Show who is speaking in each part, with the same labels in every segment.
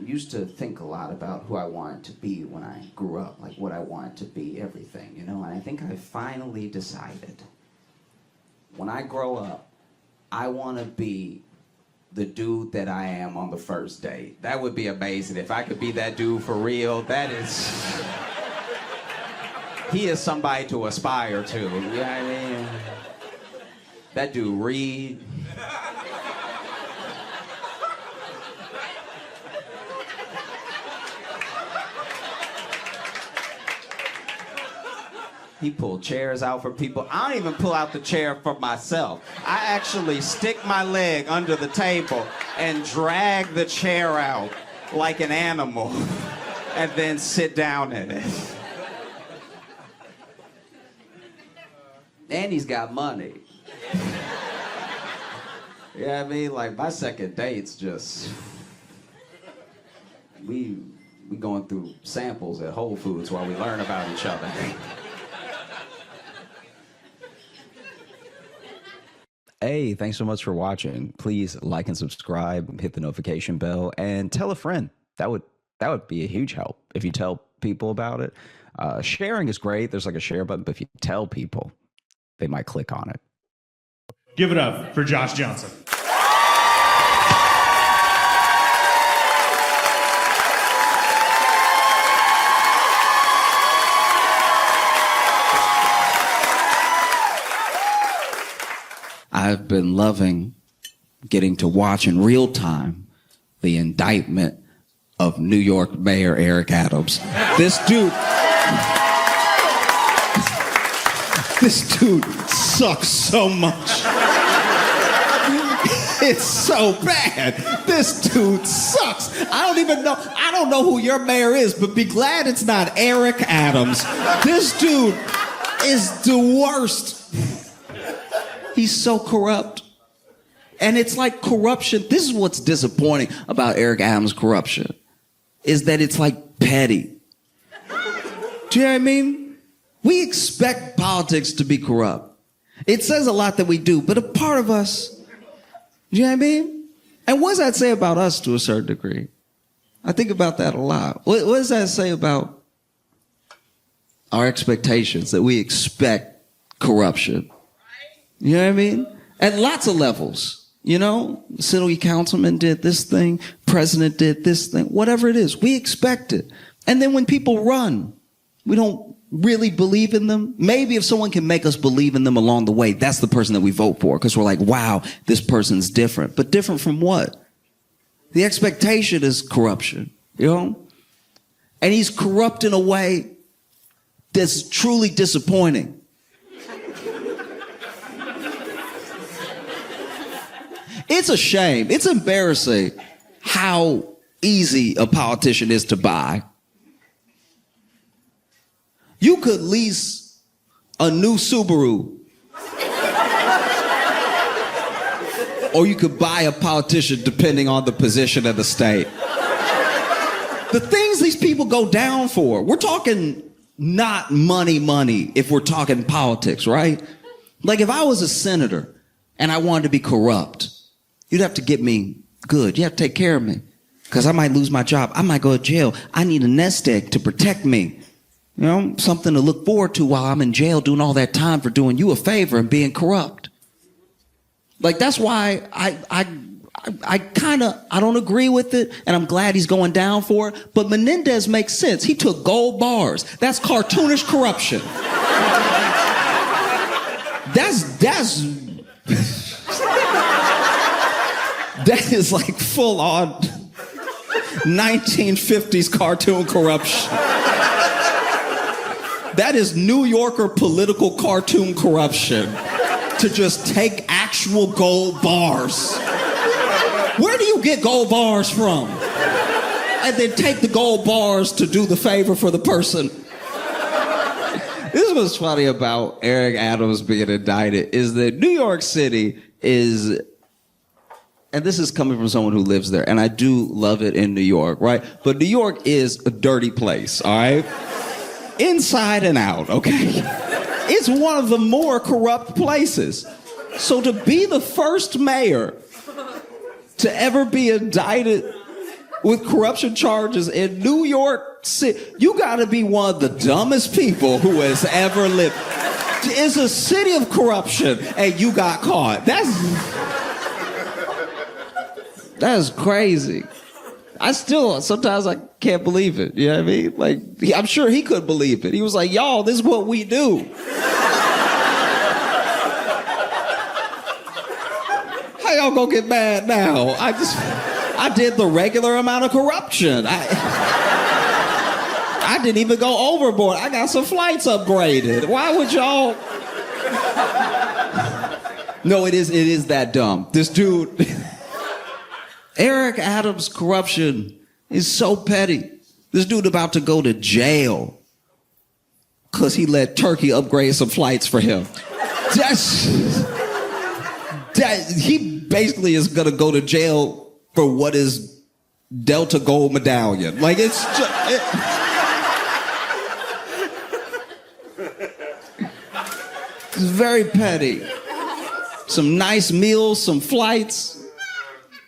Speaker 1: Used to think a lot about who I wanted to be when I grew up, like what I wanted to be, everything, you know, and I think I finally decided when I grow up, I want to be the dude that I am on the first date. That would be amazing if I could be that dude for real. That is, he is somebody to aspire to, you know what I mean? That dude Reed. He pulled chairs out for people. I don't even pull out the chair for myself. I actually stick my leg under the table and drag the chair out like an animal and then sit down in it. And he's got money. You know what I mean? Like, my second date's just... We going through samples at Whole Foods while we learn about each other. Hey, thanks so much for watching. Please like and subscribe, hit the notification bell, and tell a friend. That would be a huge help if you tell people about it. Sharing is great. There's like a share button, but if you tell people, they might click on it.
Speaker 2: Give it up for Josh Johnson.
Speaker 1: I've been loving getting to watch in real time the indictment of New York Mayor Eric Adams. This dude sucks so much. It's so bad. This dude sucks. I don't know who your mayor is, but be glad it's not Eric Adams. This dude is the worst. He's so corrupt. And it's like corruption. This is what's disappointing about Eric Adams' corruption, is that it's like petty. Do you know what I mean? We expect politics to be corrupt. It says a lot that we do, but a part of us, do you know what I mean? And what does that say about us to a certain degree? I think about that a lot. What does that say about our expectations, that we expect corruption? You know what I mean? At lots of levels, you know? City councilman did this thing, president did this thing, whatever it is, we expect it. And then when people run, we don't really believe in them. Maybe if someone can make us believe in them along the way, that's the person that we vote for, because we're like, wow, this person's different. But different from what? The expectation is corruption, you know? And he's corrupt in a way that's truly disappointing. It's a shame. It's embarrassing how easy a politician is to buy. You could lease a new Subaru, or you could buy a politician depending on the position of the state. The things these people go down for, we're talking not money if we're talking politics, right? Like if I was a senator and I wanted to be corrupt, you'd have to get me good. You have to take care of me, because I might lose my job. I might go to jail. I need a nest egg to protect me. You know, something to look forward to while I'm in jail doing all that time for doing you a favor and being corrupt. Like, that's why I don't agree with it, and I'm glad he's going down for it. But Menendez makes sense. He took gold bars. That's cartoonish corruption. That is like full on 1950s cartoon corruption. That is New Yorker political cartoon corruption, to just take actual gold bars. Where do you get gold bars from? And then take the gold bars to do the favor for the person. This is what's funny about Eric Adams being indicted, is that New York City is, and this is coming from someone who lives there, and I do love it in New York, right? But New York is a dirty place, all right? Inside and out, okay? It's one of the more corrupt places. So to be the first mayor to ever be indicted with corruption charges in New York City. You gotta be one of the dumbest people who has ever lived. It's a city of corruption and you got caught. That's crazy. Sometimes I can't believe it. You know what I mean? Like, I'm sure he couldn't believe it. He was like, y'all, this is what we do. How y'all gonna get mad now? I did the regular amount of corruption. I didn't even go overboard. I got some flights upgraded. Why would y'all? No, it is that dumb. This dude, Eric Adams' corruption is so petty. This dude about to go to jail because he let Turkey upgrade some flights for him. He basically is gonna go to jail for what is Delta Gold Medallion. Like, it's just... It's very petty. Some nice meals, some flights.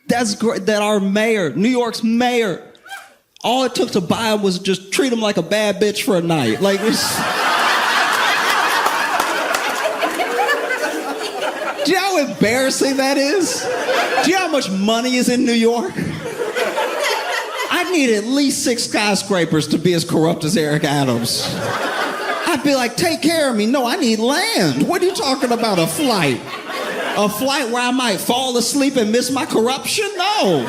Speaker 1: That's great. That our mayor, New York's mayor, all it took to buy him was just treat him like a bad bitch for a night. Like, it's... Do you know how embarrassing that is? Do you know how much money is in New York? I need at least 6 skyscrapers to be as corrupt as Eric Adams. I'd be like, take care of me. No, I need land. What are you talking about, a flight? A flight where I might fall asleep and miss my corruption? No.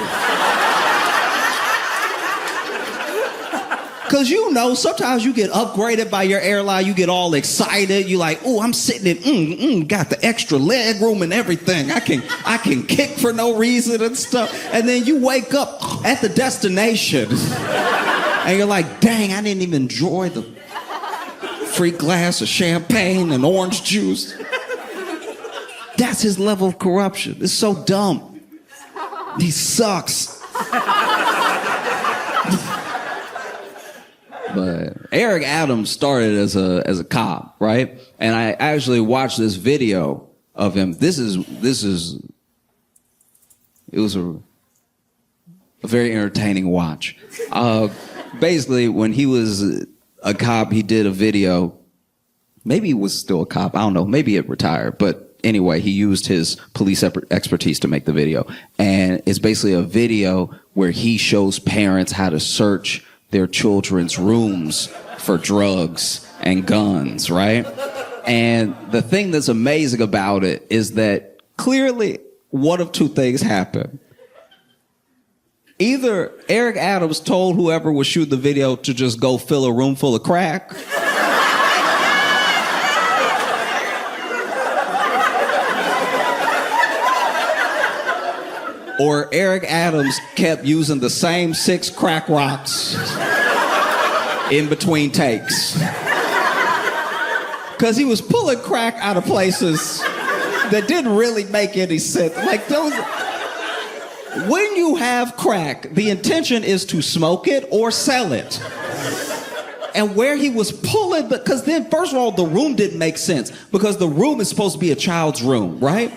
Speaker 1: Because sometimes you get upgraded by your airline. You get all excited. You're like, oh, I'm sitting in, got the extra leg room and everything. I can kick for no reason and stuff. And then you wake up at the destination. And you're like, dang, I didn't even enjoy the free glass of champagne and orange juice. That's his level of corruption. It's so dumb. He sucks. But Eric Adams started as a cop, right? And I actually watched this video of him. It was a very entertaining watch. Basically, when he was a cop, he did a video. Maybe he was still a cop. I don't know. Maybe he had retired. But anyway, he used his police expertise to make the video. And it's basically a video where he shows parents how to search their children's rooms for drugs and guns, right? And the thing that's amazing about it is that clearly one of two things happened. Either Eric Adams told whoever was shooting the video to just go fill a room full of crack, or Eric Adams kept using the same 6 crack rocks in between takes. Because he was pulling crack out of places that didn't really make any sense. Like those... When you have crack, the intention is to smoke it or sell it. And where he was pulling, because then, first of all, the room didn't make sense. Because the room is supposed to be a child's room, right?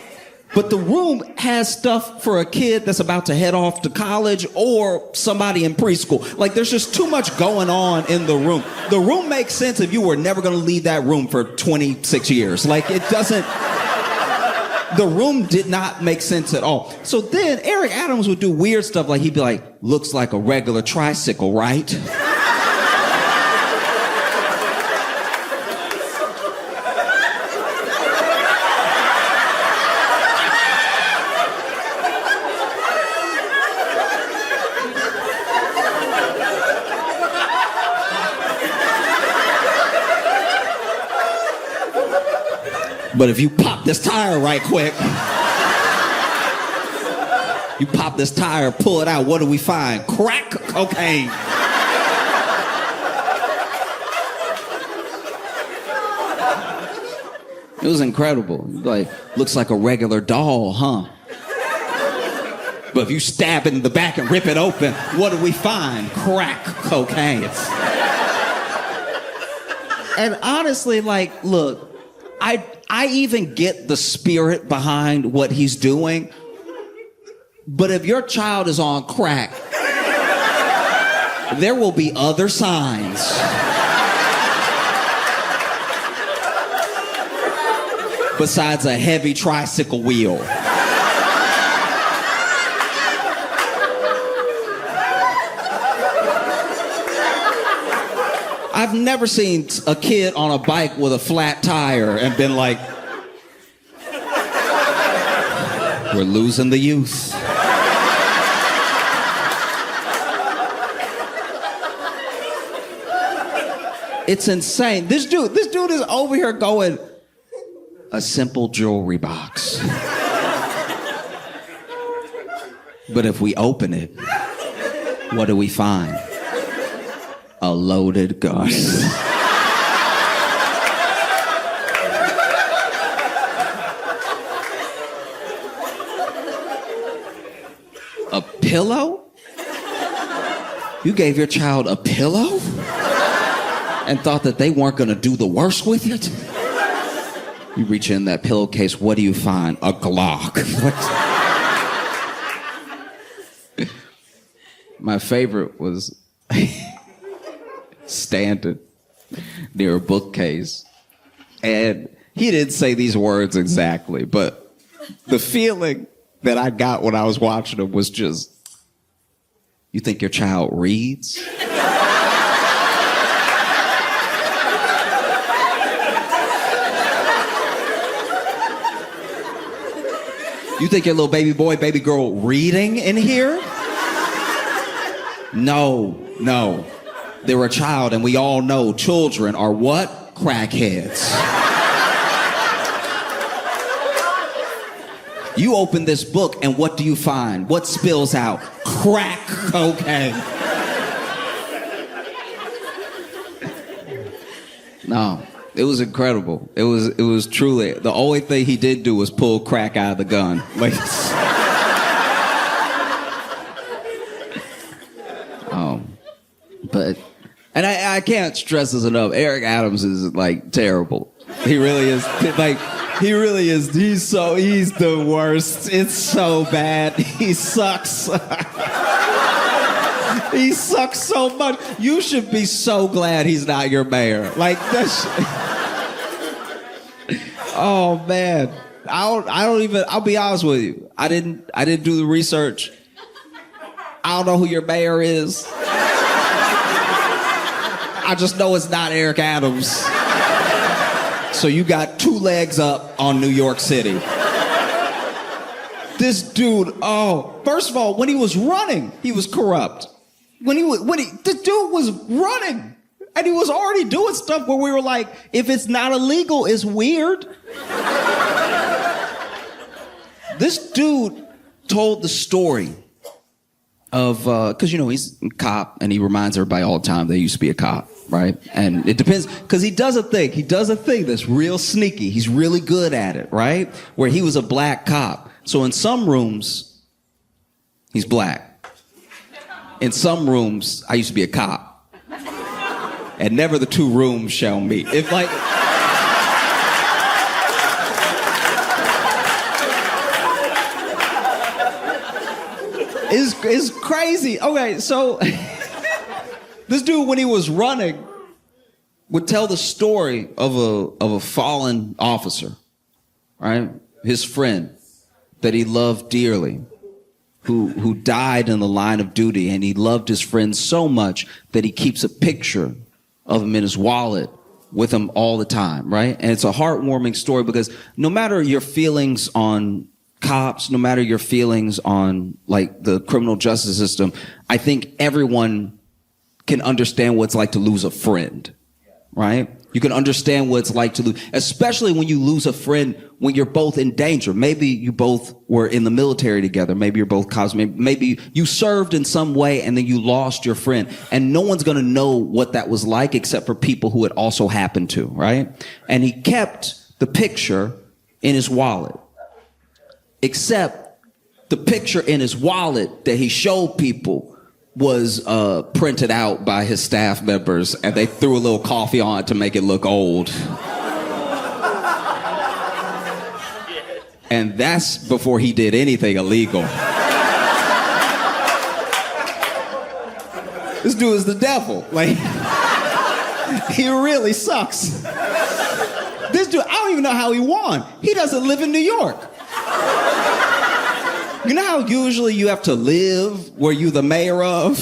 Speaker 1: But the room has stuff for a kid that's about to head off to college or somebody in preschool. Like, there's just too much going on in the room. The room makes sense if you were never going to leave that room for 26 years. Like, it doesn't... The room did not make sense at all. So then Eric Adams would do weird stuff, like he'd be like, looks like a regular tricycle, right? But if you pop this tire right quick, you pop this tire, pull it out, what do we find? Crack cocaine. It was incredible. Like, looks like a regular doll, huh? But if you stab it in the back and rip it open, what do we find? Crack cocaine. And honestly, like, look, I even get the spirit behind what he's doing, but if your child is on crack, there will be other signs. Besides a heavy tricycle wheel. I've never seen a kid on a bike with a flat tire and been like, we're losing the youth. It's insane. This dude is over here going, a simple jewelry box. But if we open it, what do we find? A loaded gun. A pillow? You gave your child a pillow? And thought that they weren't gonna do the worst with it? You reach in that pillowcase, what do you find? A Glock. My favorite was standing near a bookcase. And he didn't say these words exactly, but the feeling that I got when I was watching him was just, you think your child reads? You think your little baby boy, baby girl reading in here? No. They're a child, and we all know children are what? Crackheads. You open this book, and what do you find? What spills out? Crack cocaine. No. It was incredible. It was truly, the only thing he did do was pull crack out of the gun. Like, and I can't stress this enough. Eric Adams is like terrible. He really is. Like, he really is. He's the worst. It's so bad. He sucks. He sucks so much. You should be so glad he's not your mayor. Like, that's... Oh, man. I'll be honest with you. I didn't do the research. I don't know who your mayor is. I just know it's not Eric Adams. So you got 2 legs up on New York City. This dude, first of all, when he was running, he was corrupt. The dude was running, and he was already doing stuff where we were like, if it's not illegal, it's weird. This dude told the story of, because, he's a cop, and he reminds everybody all the time they used to be a cop, right? And it depends, because he does a thing that's real sneaky. He's really good at it, right? Where he was a black cop. So in some rooms, he's black. In some rooms, I used to be a cop. And never the 2 rooms shall meet. If like... It's crazy. Okay, so this dude, when he was running, would tell the story of a fallen officer, right? His friend that he loved dearly, who died in the line of duty, and he loved his friend so much that he keeps a picture of him in his wallet with him all the time, right? And it's a heartwarming story because no matter your feelings on cops, no matter your feelings on like the criminal justice system, I think everyone can understand what it's like to lose a friend, right? You can understand what it's like to lose, especially when you lose a friend when you're both in danger. Maybe you both were in the military together. Maybe you're both cops. Maybe you served in some way and then you lost your friend. And no one's going to know what that was like except for people who it also happened to, right? And he kept the picture in his wallet. Except the picture in his wallet that he showed people was printed out by his staff members, and they threw a little coffee on it to make it look old. And that's before he did anything illegal. This dude is the devil. Like, he really sucks. This dude, I don't even know how he won. He doesn't live in New York. You know how usually you have to live where you're the mayor of?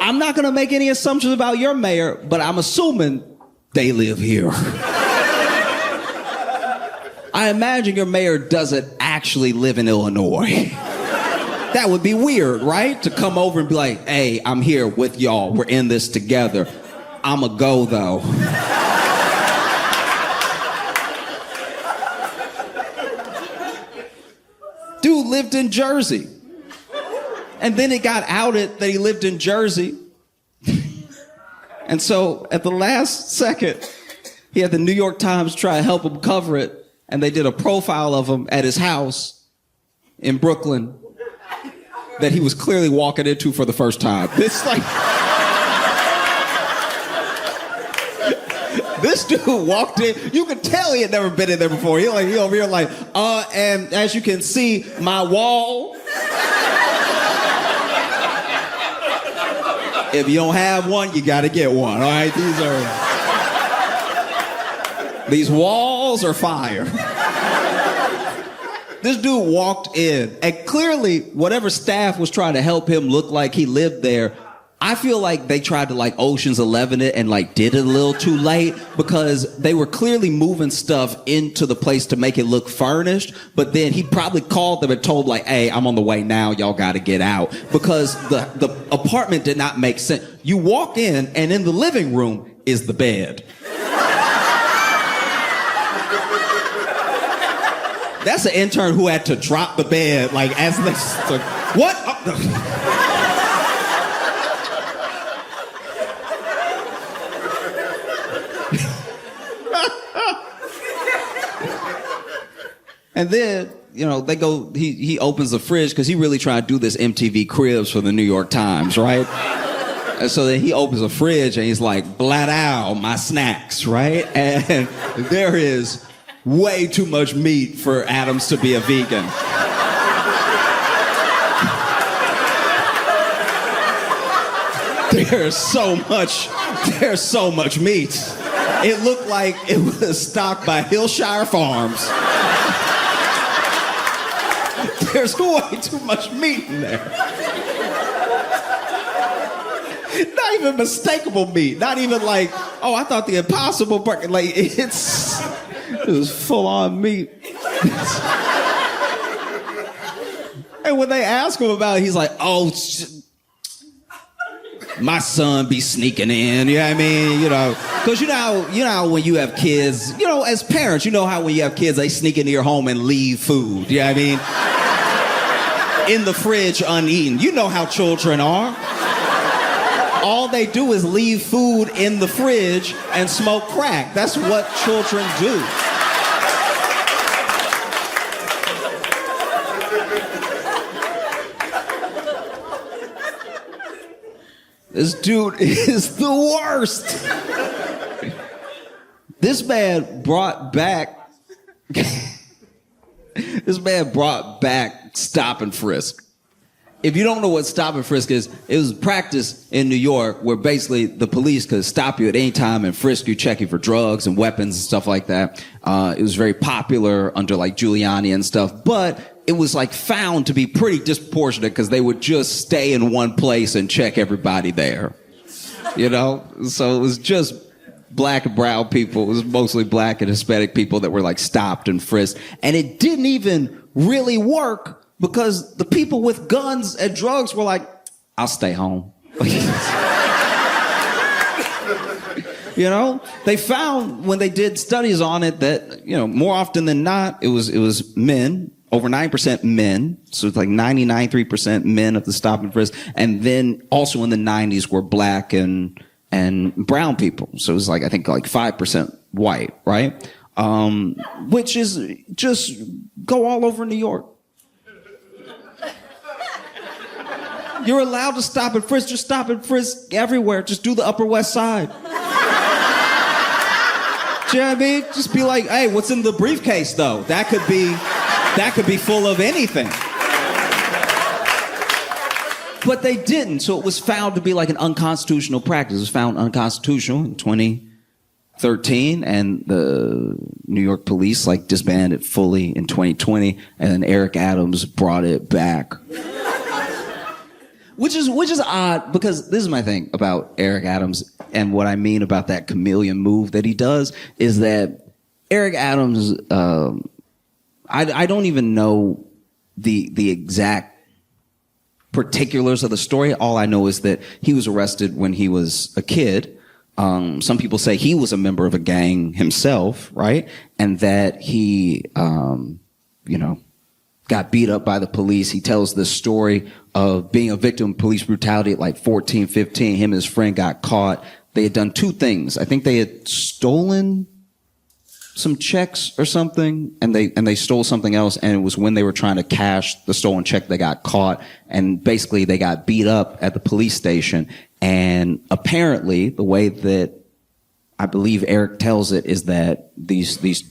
Speaker 1: I'm not gonna make any assumptions about your mayor, but I'm assuming they live here. I imagine your mayor doesn't actually live in Illinois. That would be weird, right? To come over and be like, hey, I'm here with y'all. We're in this together. I'ma go, though. Dude lived in Jersey. And then it got outed that he lived in Jersey. And so at the last second, he had the New York Times try to help him cover it. And they did a profile of him at his house in Brooklyn that he was clearly walking into for the first time. This dude walked in. You could tell he had never been in there before. He over here like, and as you can see, my wall. If you don't have one, you gotta get one. All right, these walls are fire. This dude walked in, and clearly, whatever staff was trying to help him look like he lived there, I feel like they tried to like Ocean's 11 it and like did it a little too late because they were clearly moving stuff into the place to make it look furnished. But then he probably called them and told like, hey, I'm on the way now. Y'all got to get out because the apartment did not make sense. You walk in and in the living room is the bed. That's an intern who had to drop the bed like as they what? And then, you know, they go, he opens the fridge because he really tried to do this MTV Cribs for the New York Times, right? And so then he opens the fridge and he's like, blat out my snacks, right? And there is way too much meat for Adams to be a vegan. There's so much meat. It looked like it was stocked by Hillshire Farms. There's way too much meat in there. Not even mistakable meat. Not even like, oh, I thought the Impossible Burger. Like, it was full-on meat. And when they ask him about it, he's like, oh, my son be sneaking in, you know what I mean? You know, because you know how when you have kids, you know, as parents, you know how when you have kids, they sneak into your home and leave food, you know what I mean? In the fridge uneaten. You know how children are. All they do is leave food in the fridge and smoke crack. That's what children do. This dude is the worst. This man brought back stop and frisk. If you don't know what stop and frisk is, it was practice in New York where basically the police could stop you at any time and frisk you, check you for drugs and weapons and stuff like that. It was very popular under like Giuliani and stuff, but it was like found to be pretty disproportionate because they would just stay in one place and check everybody there. You know? So it was just black and brown people. It was mostly black and Hispanic people that were like stopped and frisked. And it didn't even really work because the people with guns and drugs were like, I'll stay home. You know, they found when they did studies on it that, you know, more often than not, it was men, over 9% men. So it's like 99.3% men of the stop and frisk. And then also in the 90s were black and brown people. So it was like, I think like 5% white, right? Which is just go all over New York. You're allowed to stop and frisk. Just stop and frisk everywhere. Just do the Upper West Side. Do you know what I mean? Just be like, hey, what's in the briefcase, though? That could be full of anything. But they didn't, so it was found to be like an unconstitutional practice. It was found unconstitutional in 2013, and the New York police like disbanded it fully in 2020, and then Eric Adams brought it back. Which is odd, because this is my thing about Eric Adams, and what I mean about that chameleon move that he does is that Eric Adams, I don't even know the exact particulars of the story. All I know is that he was arrested when he was a kid. Some people say he was a member of a gang himself, right? And that he, got beat up by the police. He tells this story of being a victim of police brutality at like 14, 15. Him and his friend got caught. They had done two things. I think they had stolen some checks or something, and they stole something else, and it was when they were trying to cash the stolen check they got caught, and basically they got beat up at the police station. And apparently the way that I believe Eric tells it is that these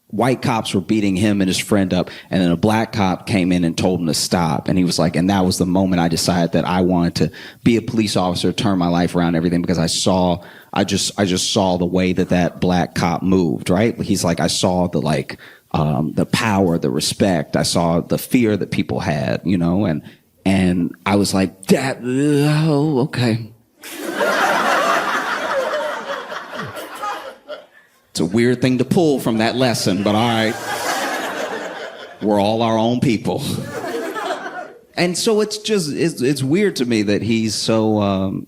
Speaker 1: white cops were beating him and his friend up, and then a black cop came in and told him to stop. And he was like, and that was the moment I decided that I wanted to be a police officer, turn my life around, everything, because I just saw the way that black cop moved, right? He's like, I saw the power, the respect. I saw the fear that people had, and I was like, okay. It's a weird thing to pull from that lesson, but all right. We're all our own people. And so it's weird to me that he's so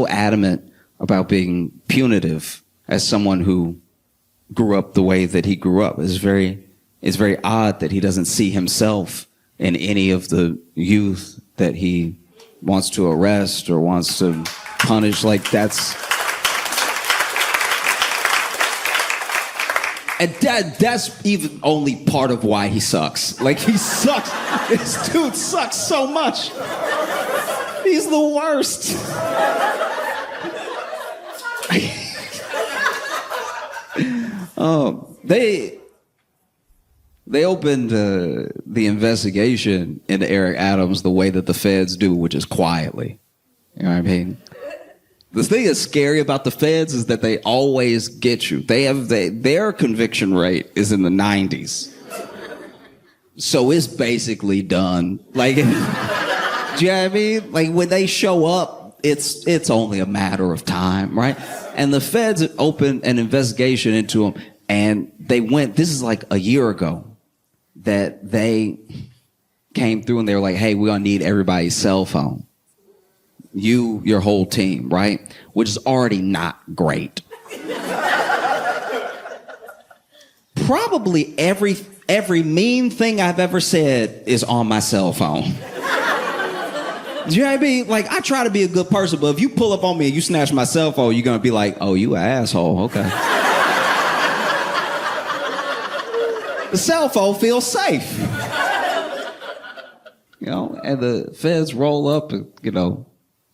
Speaker 1: adamant about being punitive as someone who grew up the way that he grew up. It's very odd that he doesn't see himself in any of the youth that he wants to arrest or wants to punish. Like that's even only part of why he sucks. Like, he sucks. This dude sucks so much. He's the worst. They opened the investigation into Eric Adams the way that the feds do, which is quietly. You know what I mean? The thing that's scary about the feds is that they always get you. Their conviction rate is in the 90s. So it's basically done. Like, do you know what I mean? Like, when they show up, it's only a matter of time, right? And the feds opened an investigation into them, and this is like a year ago, that they came through and they were like, hey, we're gonna need everybody's cell phone. Your whole team, right? Which is already not great. Probably every mean thing I've ever said is on my cell phone. Do you know what I mean? Like, I try to be a good person, but if you pull up on me and you snatch my cell phone, you're gonna be like, oh, you an asshole, okay. The cell phone feels safe. And the feds roll up and,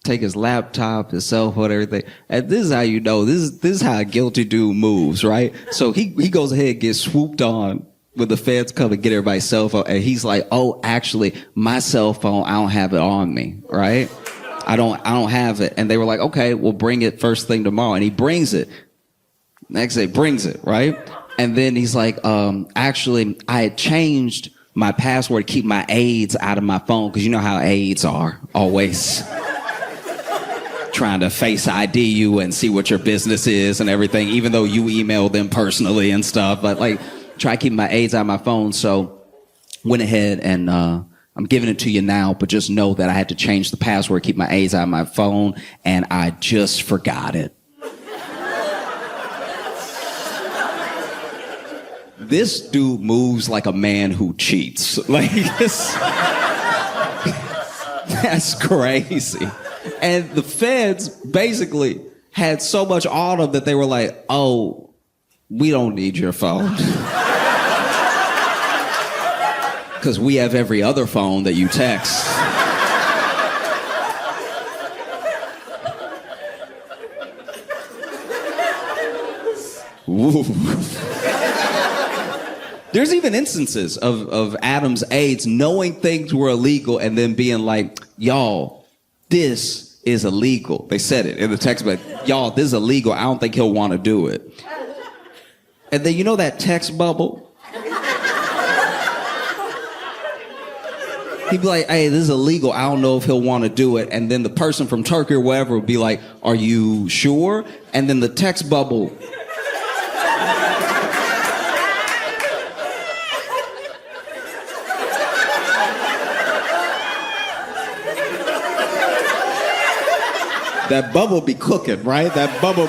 Speaker 1: take his laptop, his cell phone, everything. And this is how you know, this is how a guilty dude moves, right? So he goes ahead and gets swooped on when the feds come and get everybody's cell phone. And he's like, oh, actually, my cell phone, I don't have it on me, right? I don't have it. And they were like, okay, we'll bring it first thing tomorrow. And he brings it. Next day, brings it, right? And then he's like, actually, I had changed my password to keep my aides out of my phone, because you know how aides are, always trying to face ID you and see what your business is and everything, even though you email them personally and stuff. But like, try to keep my aides out of my phone. So went ahead and I'm giving it to you now, but just know that I had to change the password, keep my aides out of my phone, and I just forgot it. This dude moves like a man who cheats. Like, that's crazy. And the feds basically had so much on them that they were like, oh, we don't need your phone. Because we have every other phone that you text. Ooh. There's even instances of Adam's aides knowing things were illegal and then being like, y'all, this is illegal. They said it in the text, but y'all, this is illegal. I don't think he'll want to do it. And then you know that text bubble? He'd be like, hey, this is illegal. I don't know if he'll want to do it. And then the person from Turkey or wherever would be like, are you sure? And then the text bubble. That bubble be cooking, right? That bubble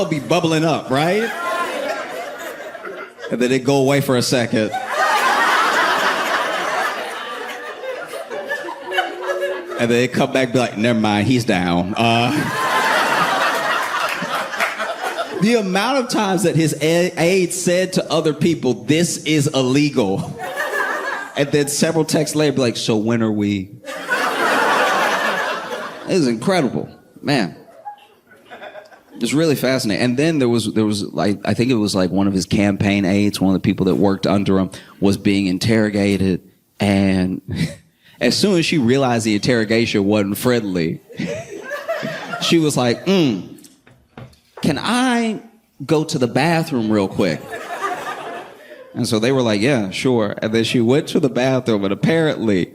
Speaker 1: be bubbling up, right? And then it go away for a second. And then they come back and be like, never mind, he's down. The amount of times that his aide said to other people, this is illegal. And then several texts later be like, so when are we? It was incredible. Man. It's really fascinating. And then there was like, I think it was like one of his campaign aides, one of the people that worked under him, was being interrogated. And as soon as she realized the interrogation wasn't friendly, she was like, can I go to the bathroom real quick? And so they were like, yeah, sure. And then she went to the bathroom and apparently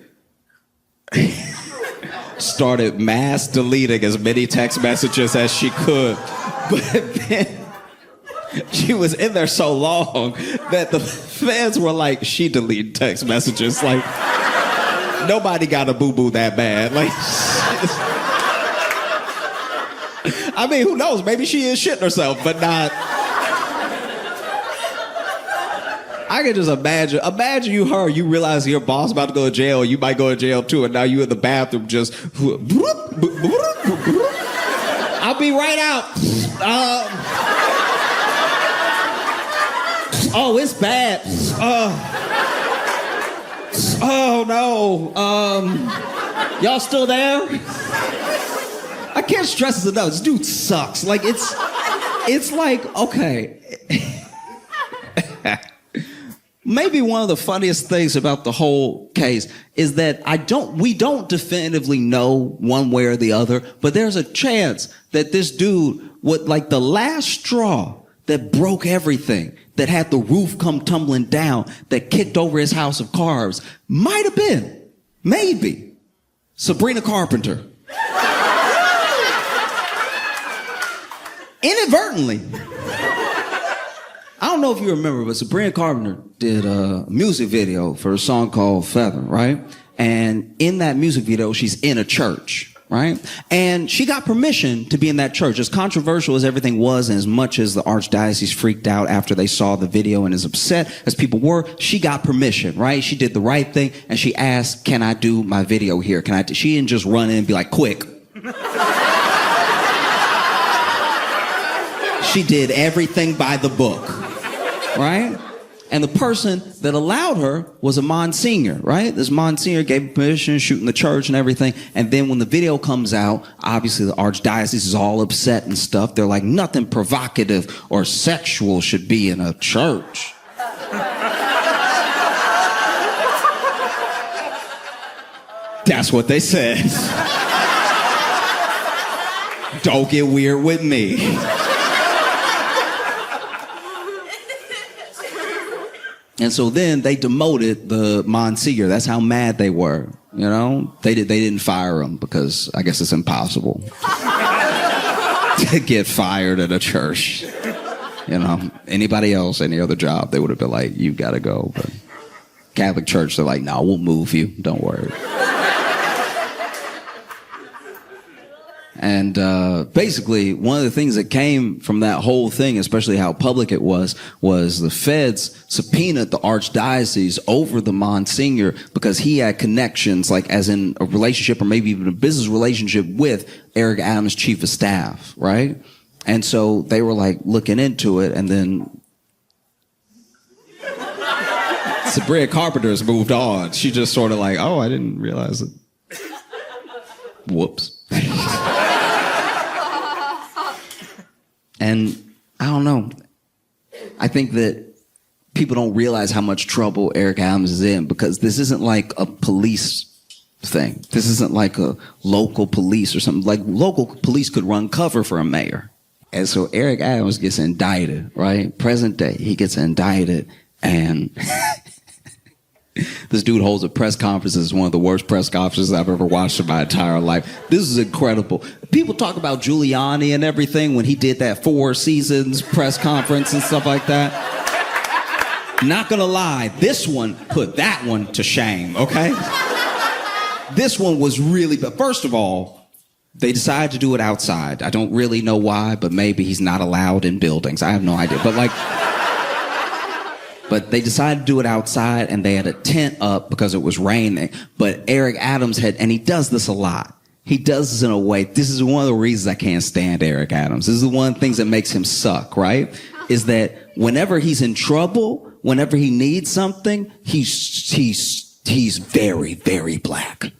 Speaker 1: started mass deleting as many text messages as she could. But then she was in there so long that the fans were like, she deleted text messages. Like, nobody got a boo-boo that bad. Like, I mean, who knows? Maybe she is shitting herself, but not. I can just imagine. Imagine you realize your boss about to go to jail, you might go to jail too, and now you in the bathroom just. I'll be right out. Oh, it's bad. Oh no. Y'all still there? I can't stress this enough. This dude sucks. Like it's like, okay. Maybe one of the funniest things about the whole case is that we don't definitively know one way or the other, but there's a chance that this dude would, like, the last straw that broke everything, that had the roof come tumbling down, that kicked over his house of cards, might have been, maybe, Sabrina Carpenter. Inadvertently. I don't know if you remember, but Sabrina Carpenter did a music video for a song called Feather, right? And in that music video, she's in a church, right? And she got permission to be in that church. As controversial as everything was, and as much as the archdiocese freaked out after they saw the video and as upset as people were, she got permission, right? She did the right thing, and she asked, can I do my video here? She didn't just run in and be like, quick. She did everything by the book. Right? And the person that allowed her was a Monsignor, right? This Monsignor gave permission to shoot in the church and everything. And then when the video comes out, obviously the archdiocese is all upset and stuff. They're like, nothing provocative or sexual should be in a church. That's what they said. Don't get weird with me. And so then they demoted the Monsignor. That's how mad they were, you know? They didn't fire him because I guess it's impossible to get fired at a church. You know, anybody else, any other job, they would have been like, you gotta go. But Catholic Church, they're like, no, we'll move you. Don't worry. And basically, one of the things that came from that whole thing, especially how public it was the feds subpoenaed the archdiocese over the Monsignor because he had connections, like as in a relationship or maybe even a business relationship with Eric Adams' chief of staff, right? And so they were like looking into it, and then Sabrina Carpenter's moved on. She just sort of like, oh, I didn't realize it. Whoops. And I don't know. I think that people don't realize how much trouble Eric Adams is in, because this isn't like a police thing. This isn't like a local police or something. Like, local police could run cover for a mayor. And so Eric Adams gets indicted, right? Present day, he gets indicted, and this dude holds a press conference. It's one of the worst press conferences I've ever watched in my entire life. This is incredible. People talk about Giuliani and everything when he did that 4 Seasons press conference and stuff like that. Not gonna lie, this one put that one to shame, okay? This one was really, but first of all, they decided to do it outside. I don't really know why, but maybe he's not allowed in buildings. I have no idea. But they decided to do it outside, and they had a tent up because it was raining. But Eric Adams and he does this a lot. He does this in a way. This is one of the reasons I can't stand Eric Adams. This is one of the things that makes him suck, right? Is that whenever he's in trouble, whenever he needs something, he's very, very black.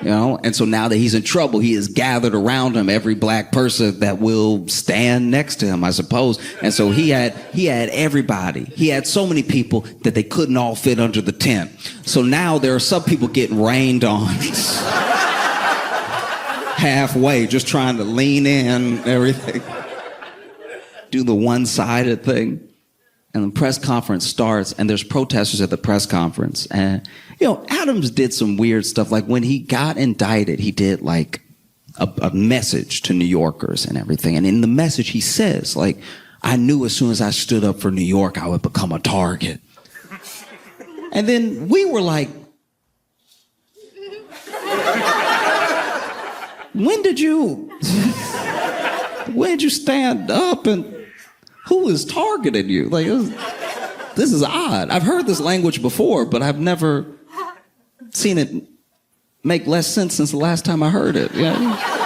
Speaker 1: You know, and so now that he's in trouble, he has gathered around him every black person that will stand next to him, I suppose. And so he had everybody. He had so many people that they couldn't all fit under the tent. So now there are some people getting rained on halfway, just trying to lean in and everything. Do the one-sided thing. And the press conference starts, and there's protesters at the press conference. And, you know, Adams did some weird stuff. Like, when he got indicted, he did, like, a message to New Yorkers and everything. And in the message, he says, like, I knew as soon as I stood up for New York, I would become a target. And then we were like, when did you stand up, and who is targeting you? Like, this is odd. I've heard this language before, but I've never seen it make less sense since the last time I heard it. Yeah.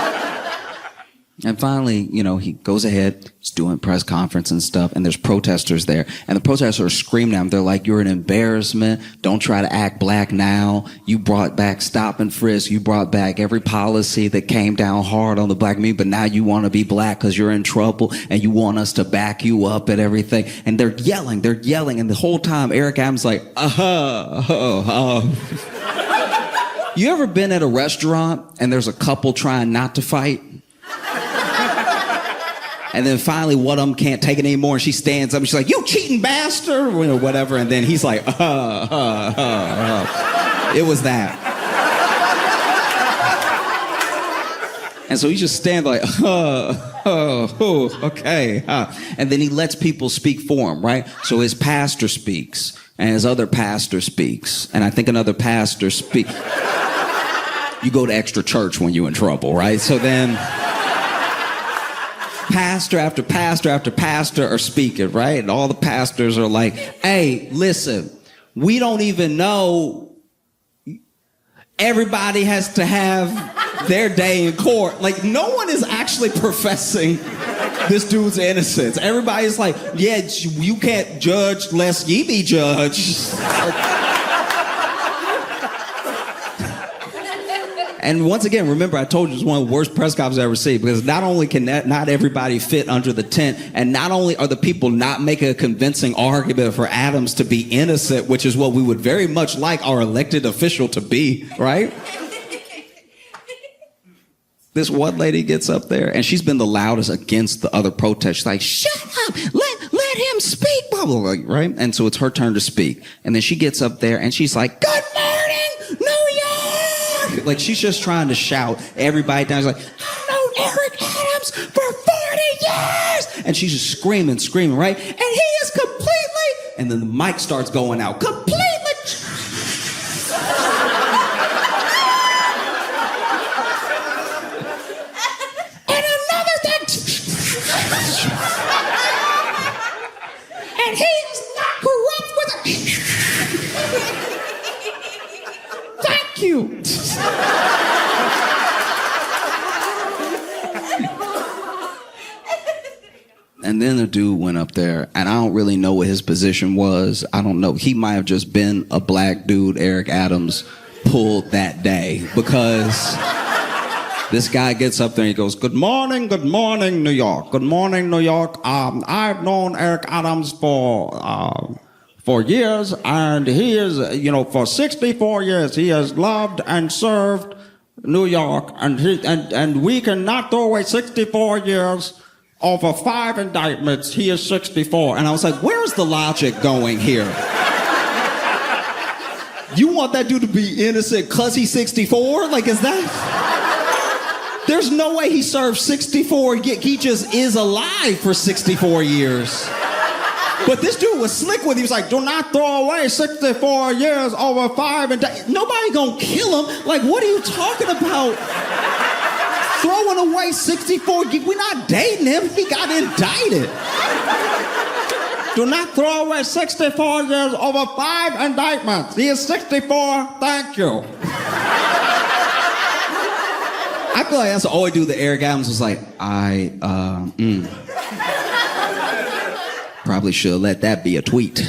Speaker 1: And finally, you know, he goes ahead, he's doing press conference and stuff, and there's protesters there. And the protesters are screaming at him. They're like, you're an embarrassment. Don't try to act black now. You brought back stop and frisk. You brought back every policy that came down hard on the black community, but now you want to be black because you're in trouble, and you want us to back you up and everything. And they're yelling. And the whole time, Eric Adams is like, You ever been at a restaurant and there's a couple trying not to fight? And then finally one of them can't take it anymore, and she stands up and she's like, you cheating bastard, or whatever. And then he's like, It was that. And so he just stands like, okay. And then he lets people speak for him, right? So his pastor speaks, and his other pastor speaks, and I think another pastor speaks. You go to extra church when you're in trouble, right? So then pastor after pastor after pastor are speaking, right? And all the pastors are like, hey, listen, we don't even know. Everybody has to have their day in court. Like, no one is actually professing this dude's innocence. Everybody's like, yeah, you can't judge lest ye be judged. And once again, remember, I told you it's one of the worst press conferences I've ever seen, because not only can not everybody fit under the tent, and not only are the people not making a convincing argument for Adams to be innocent, which is what we would very much like our elected official to be, right? This one lady gets up there, and she's been the loudest against the other protest. She's like, shut up, let him speak, blah, blah, blah, right? And so it's her turn to speak. And then she gets up there, and she's like, good morning, New York! Like, she's just trying to shout everybody down. She's like, I've known Eric Adams for 40 years! And she's just screaming, right? And he is completely... And then the mic starts going out. Completely... And another thing... And he's not corrupt with... Thank you. And then the dude went up there, and I don't really know what his position was. I don't know. He might have just been a black dude Eric Adams pulled that day, because This guy gets up there and he goes, good morning, New York. Good morning, New York. I've known Eric Adams for years, and he is, for 64 years, he has loved and served New York, and we cannot throw away 64 years over 5 indictments. He is 64. And I was like, where's the logic going here? You want that dude to be innocent because he's 64? Like, is that... There's no way he served 64. He just is alive for 64 years. But this dude was slick with it. He was like, do not throw away 64 years over 5 indictments. Nobody gonna kill him. Like, what are you talking about? Throwing away 64, we're not dating him. He got indicted. Do not throw away 64 years over 5 indictments. He is 64, thank you. I feel like that's all I do. The Eric Adams was like, probably should have let that be a tweet.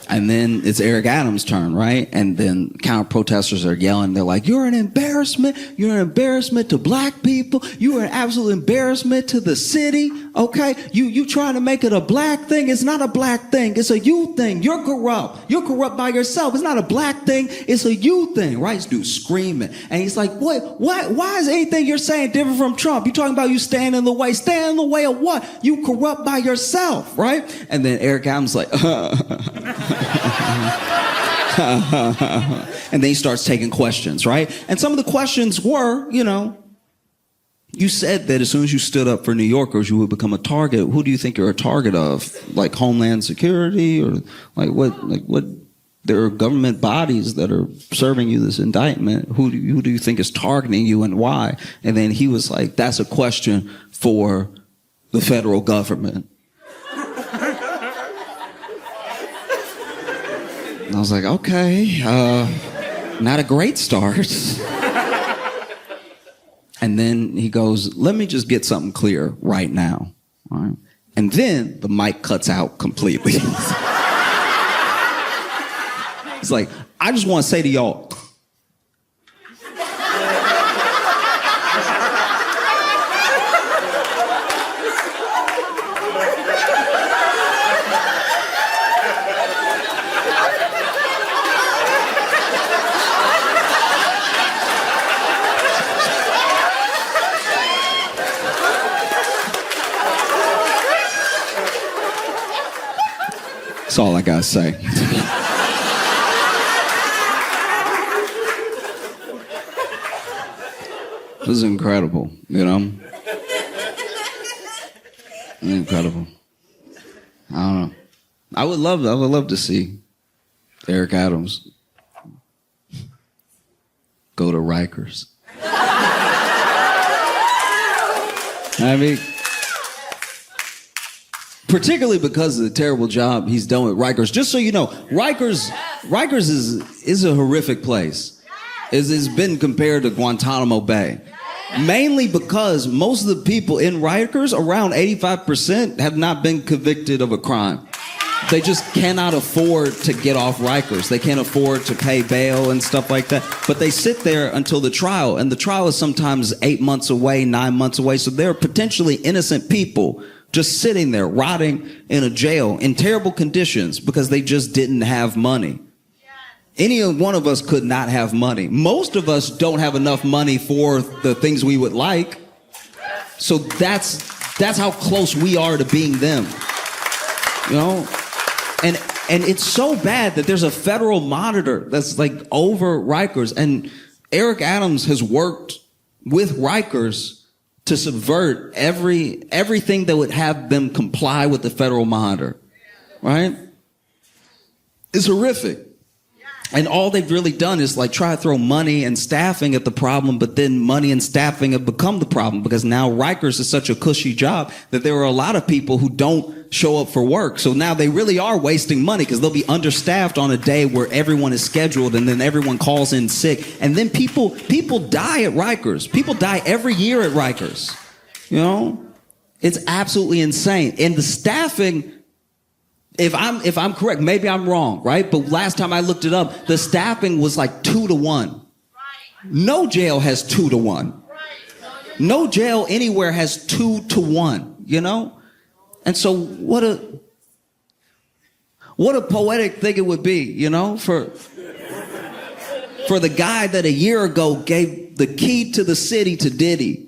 Speaker 1: And then it's Eric Adams' turn, right? And then counter-protesters are yelling. They're like, you're an embarrassment. You're an embarrassment to black people. You are an absolute embarrassment to the city, okay? You trying to make it a black thing. It's not a black thing. It's a you thing. You're corrupt. You're corrupt by yourself. It's not a black thing. It's a you thing, right? This dude's screaming. And he's like, what? Why is anything you're saying different from Trump? You're talking about you stand in the way. Stand in the way of what? You corrupt by yourself, right? And then Eric Adams like, and then he starts taking questions, right? And some of the questions were, you said that as soon as you stood up for New Yorkers, you would become a target. Who do you think you're a target of? Like Homeland Security, or what? There are government bodies that are serving you this indictment. Who do you think is targeting you and why? And then he was like, that's a question for the federal government. And I was like, okay, not a great start. And then he goes, let me just get something clear right now. All right? And then the mic cuts out completely. It's like, I just want to say to y'all, that's all I gotta say. This is incredible, Incredible. I don't know. I would love to see Eric Adams go to Rikers. I mean, particularly because of the terrible job he's done with Rikers. Just so you know, Rikers is a horrific place. It's been compared to Guantanamo Bay. Mainly because most of the people in Rikers, around 85%, have not been convicted of a crime. They just cannot afford to get off Rikers. They can't afford to pay bail and stuff like that. But they sit there until the trial. And the trial is sometimes 8 months away, 9 months away. So they're potentially innocent people just sitting there, rotting in a jail in terrible conditions because they just didn't have money. Any one of us could not have money. Most of us don't have enough money for the things we would like. So that's how close we are to being them. And it's so bad that there's a federal monitor that's like over Rikers. And Eric Adams has worked with Rikers to subvert everything that would have them comply with the federal monitor, right? It's horrific. And all they've really done is like try to throw money and staffing at the problem, but then money and staffing have become the problem because now Rikers is such a cushy job that there are a lot of people who don't show up for work. So now they really are wasting money because they'll be understaffed on a day where everyone is scheduled and then everyone calls in sick. And then people die at Rikers. People die every year at Rikers. It's absolutely insane. And the staffing if I'm correct, maybe I'm wrong, right? But last time I looked it up, the staffing was like 2-1. No jail has 2-1. No jail anywhere has 2-1, you know? And so what a poetic thing it would be, you know, for the guy that a year ago gave the key to the city to Diddy.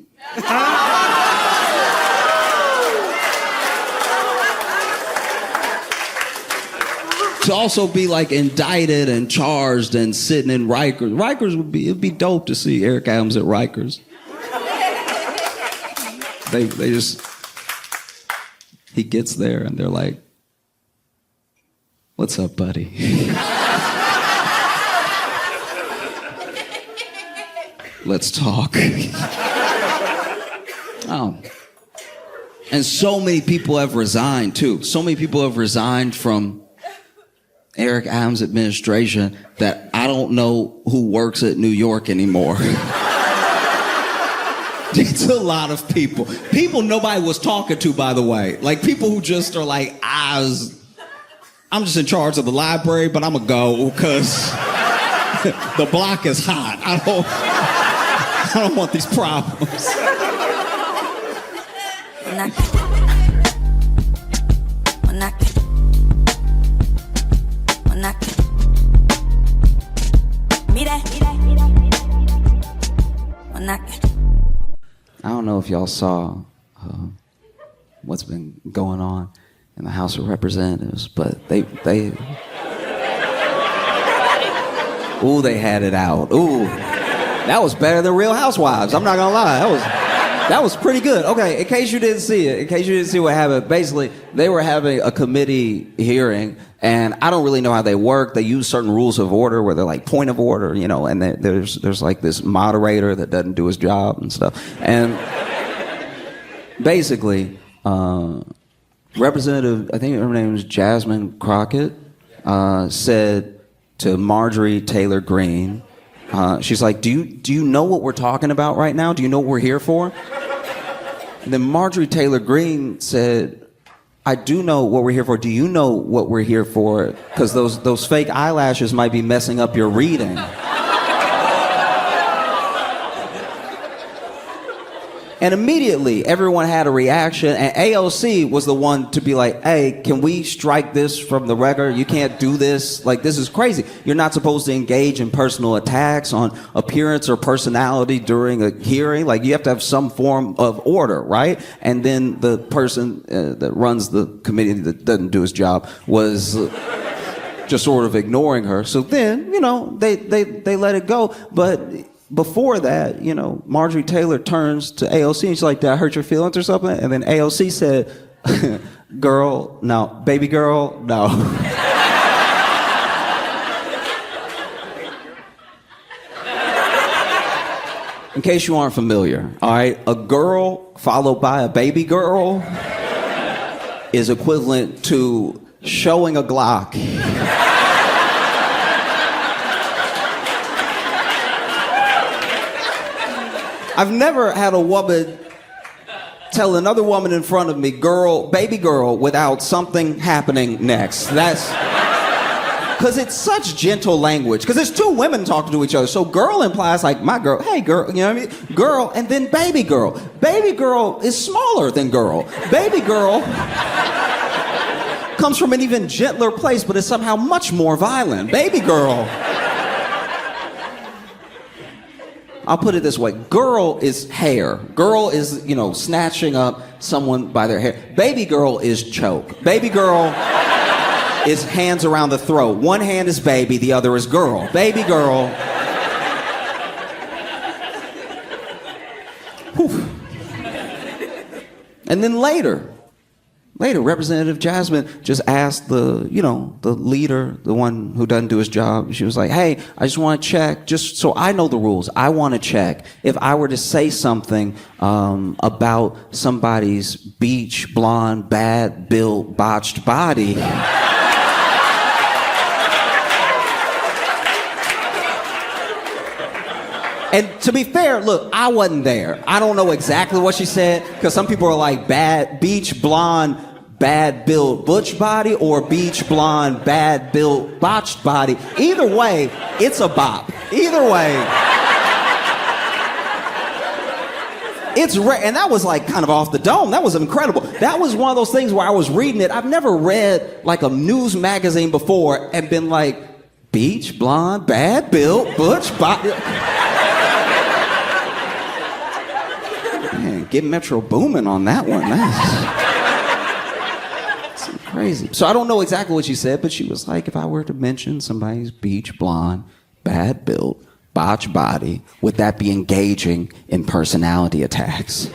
Speaker 1: To also be like indicted and charged and sitting in Rikers. It'd be dope to see Eric Adams at Rikers. They just, he gets there and they're like, "What's up, buddy?" "Let's talk." Oh. And so many people have resigned too. So many people have resigned from Eric Adams' administration that I don't know who works at New York anymore. It's a lot of people. People nobody was talking to, by the way. Like people who just are like, I'm just in charge of the library, but I'm gonna go because the block is hot. I don't want these problems. I don't know if y'all saw what's been going on in the House of Representatives, but they they had it out. Ooh, that was better than Real Housewives. I'm not gonna lie, that was pretty good. Okay, in case you didn't see what happened, basically they were having a committee hearing, and I don't really know how they work. They use certain rules of order where they're like point of order, you know, and there's like this moderator that doesn't do his job and stuff. And basically, Representative, I think her name was Jasmine Crockett, said to Marjorie Taylor Greene, she's like, do you know what we're talking about right now? Do you know what we're here for? And then Marjorie Taylor Greene said, I do know what we're here for. Do you know what we're here for? Because those fake eyelashes might be messing up your reading. And immediately, everyone had a reaction, and AOC was the one to be like, hey, can we strike this from the record? You can't do this. Like, this is crazy. You're not supposed to engage in personal attacks on appearance or personality during a hearing. Like, you have to have some form of order, right? And then the person that runs the committee that doesn't do his job was just sort of ignoring her. So then, you know, they let it go. But before that, you know, Marjorie Taylor turns to AOC and she's like, did I hurt your feelings or something? And then AOC said, girl, no. Baby girl, no. In case you aren't familiar, all right, a girl followed by a baby girl is equivalent to showing a Glock. I've never had a woman tell another woman in front of me, girl, baby girl, without something happening next. That's because it's such gentle language. Because it's two women talking to each other. So girl implies like my girl, hey girl, you know what I mean? Girl, and then baby girl. Baby girl is smaller than girl. Baby girl comes from an even gentler place, but is somehow much more violent. Baby girl. I'll put it this way. Girl is hair. Girl is, you know, snatching up someone by their hair. Baby girl is choke. Baby girl is hands around the throat. One hand is baby, the other is girl. Baby girl. Whew. And then later, Representative Jasmine just asked the leader, the one who doesn't do his job. She was like, hey, I just want to check, just so I know the rules. I want to check if I were to say something about somebody's beach, blonde, bad built, botched body. And to be fair, look, I wasn't there. I don't know exactly what she said, because some people are like, bad, beach, blonde, bad built butch body or beach blonde bad built botched body. Either way, it's a bop. Either way. It's rare, and that was like kind of off the dome. That was incredible. That was one of those things where I was reading it. I've never read like a news magazine before and been like, beach blonde, bad built, butch body. Man, get Metro booming on that one. That's crazy. So I don't know exactly what she said, but she was like, if I were to mention somebody's beach blonde, bad built, botch body, would that be engaging in personality attacks?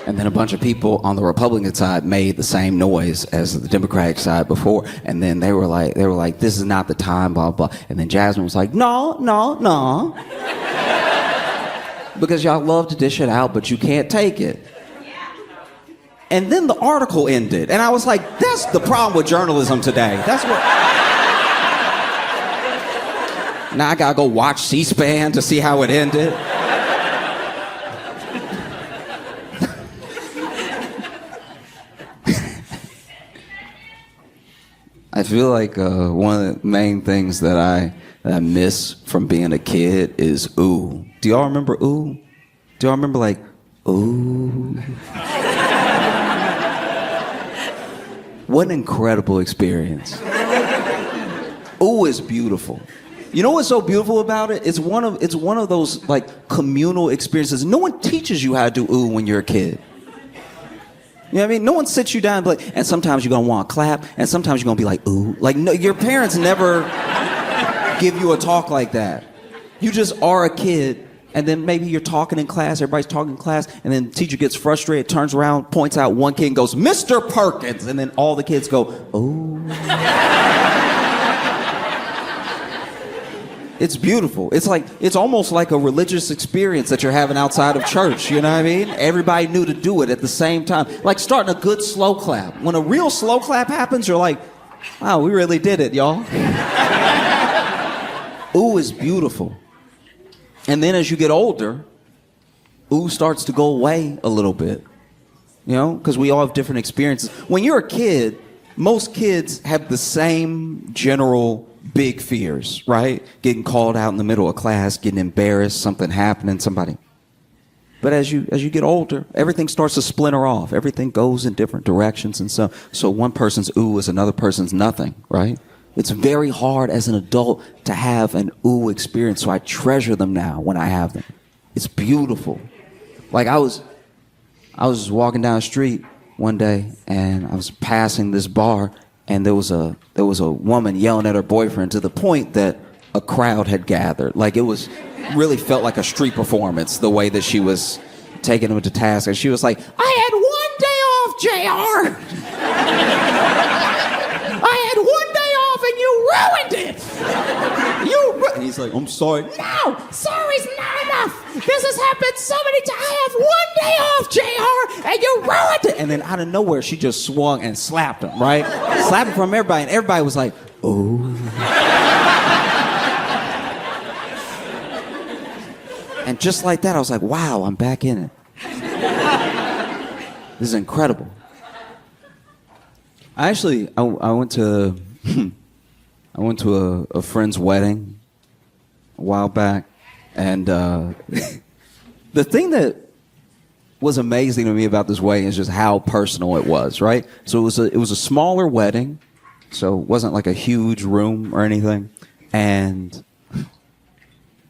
Speaker 1: And then a bunch of people on the Republican side made the same noise as the Democratic side before. And then they were like, this is not the time, blah, blah. And then Jasmine was like, no. Because y'all love to dish it out, but you can't take it. And then the article ended. And I was like, that's the problem with journalism today. That's what... Now I gotta go watch C-SPAN to see how it ended. I feel like one of the main things that I miss from being a kid is ooh. Do y'all remember ooh? Do y'all remember like, ooh? What an incredible experience. Ooh is beautiful. You know what's so beautiful about it? It's one of those like communal experiences. No one teaches you how to do ooh when you're a kid. You know what I mean? No one sits you down and be like, and sometimes you're gonna want to clap, and sometimes you're gonna be like, ooh. Like, no, your parents never give you a talk like that. You just are a kid, and then maybe you're talking in class, everybody's talking in class, and then the teacher gets frustrated, turns around, points out one kid and goes, Mr. Perkins, and then all the kids go, ooh. It's beautiful. It's almost like a religious experience that you're having outside of church, you know what I mean? Everybody knew to do it at the same time. Like starting a good slow clap. When a real slow clap happens, you're like, wow, we really did it, y'all. Ooh is beautiful. And then as you get older, ooh starts to go away a little bit. You know, because we all have different experiences. When you're a kid, most kids have the same general big fears, right? Getting called out in the middle of class, getting embarrassed, something happening, somebody. But as you get older, everything starts to splinter off. Everything goes in different directions. And so one person's ooh is another person's nothing, right? It's very hard as an adult to have an ooh experience. So I treasure them now when I have them. It's beautiful. Like I was walking down the street one day and I was passing this bar. And there was a woman yelling at her boyfriend to the point that a crowd had gathered. Like it really felt like a street performance, the way that she was taking him to task. And she was like, I had 1 day off, JR. I had 1 day off and you ruined it. And he's like, I'm sorry. No, sorry's not enough. This has happened so many times. I have 1 day off, JR, and you ruined it. And then out of nowhere, she just swung and slapped him, right? Slapped him from everybody, and everybody was like, oh. And just like that, I was like, wow, I'm back in it. This is incredible. I went to a friend's wedding a while back, and the thing that was amazing to me about this wedding is just how personal it was, right? So it was a smaller wedding, so it wasn't like a huge room or anything, and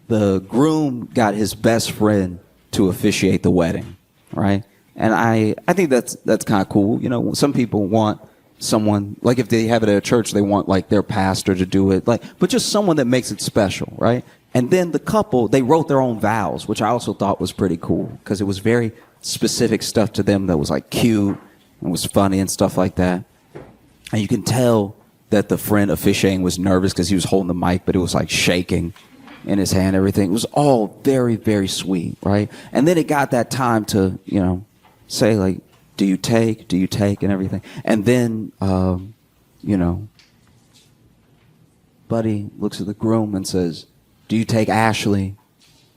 Speaker 1: the groom got his best friend to officiate the wedding, right? And I think that's kind of cool. You know, some people want someone, like if they have it at a church, they want like their pastor to do it, but just someone that makes it special, right? And then the couple, they wrote their own vows, which I also thought was pretty cool because it was very specific stuff to them that was like cute and was funny and stuff like that. And you can tell that the friend officiating was nervous because he was holding the mic, but it was like shaking in his hand, everything. It was all very, very sweet, right? And then it got that time to, you know, say like, do you take, and everything. And then, you know, Buddy looks at the groom and says, do you take Ashley?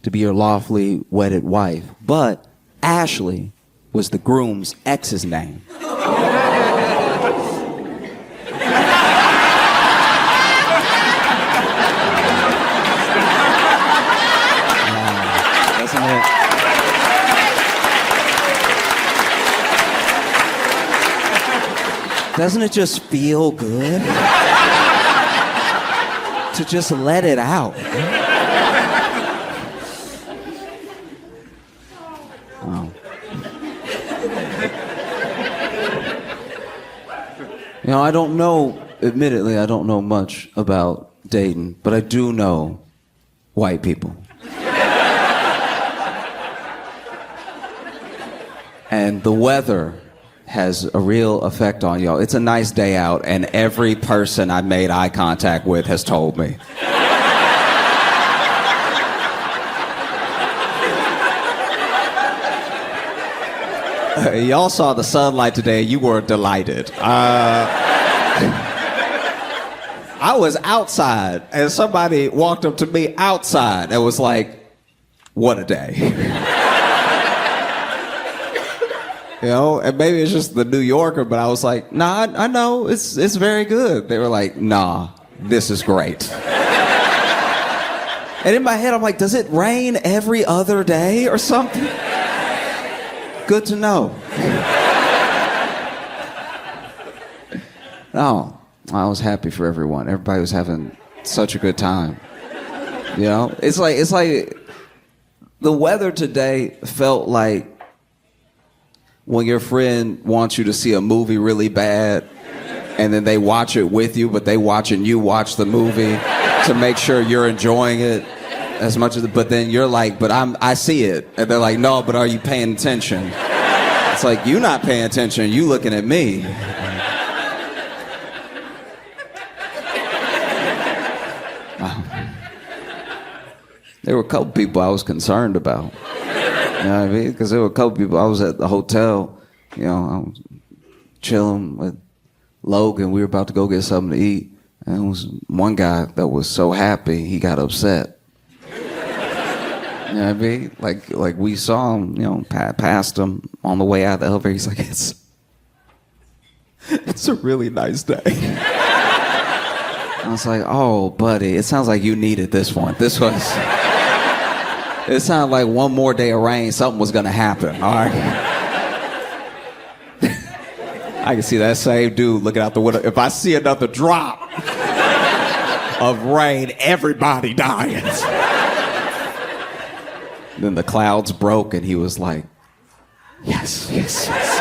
Speaker 3: to be your lawfully wedded wife. But Ashley was the groom's ex's name. Doesn't it? Doesn't it just feel good to just let it out? Oh. You know, I don't know, admittedly, I don't know much about dating, but I do know white people. And the weather has a real effect on y'all. It's a nice day out, and every person I made eye contact with has told me. Y'all saw the sunlight today. You were delighted. I was outside, and somebody walked up to me outside and was like, "What a day." You know, and maybe it's just the New Yorker, but I was like, "Nah, I know, it's very good." They were like, "Nah, this is great." And in my head, I'm like, does it rain every other day or something? Good to know. No, I was happy for everyone. Everybody was having such a good time. You know, it's like the weather today felt like when your friend wants you to see a movie really bad, and then they watch it with you, but they watching you watch the movie to make sure you're enjoying it as much as. But then you're like, "But I see it," and they're like, "No, but are you paying attention?" It's like, you not paying attention. You looking at me. There were a couple people I was concerned about. You know what I mean? Because there were a couple people. I was at the hotel, you know, I was chilling with Logan. We were about to go get something to eat. And there was one guy that was so happy, he got upset. You know what I mean? Like we saw him, you know, past him on the way out of the elevator. He's like, it's a really nice day. I was like, "Oh, buddy, it sounds like you needed this one. This was... It sounded like one more day of rain, something was gonna happen, all right?" I can see that same dude looking out the window. If I see another drop of rain, everybody dying. Then the clouds broke and he was like, yes, yes, yes.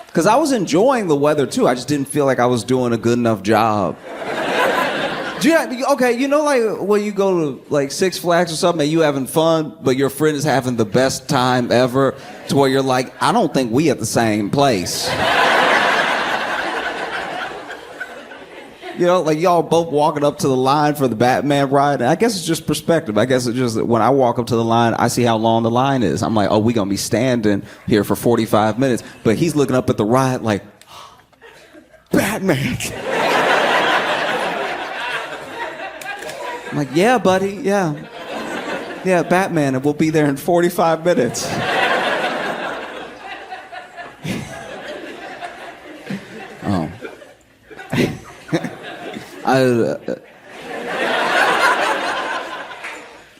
Speaker 3: Because I was enjoying the weather too. I just didn't feel like I was doing a good enough job. Okay, you know, like when you go to like Six Flags or something and you having fun, but your friend is having the best time ever, to where you're like, I don't think we at the same place. You know, like y'all both walking up to the line for the Batman ride. And I guess it's just perspective. I guess it's just that when I walk up to the line, I see how long the line is. I'm like, oh, we gonna be standing here for 45 minutes. But he's looking up at the ride like, Batman. I'm like, yeah, buddy, yeah. Yeah, Batman, and we'll be there in 45 minutes. Oh. I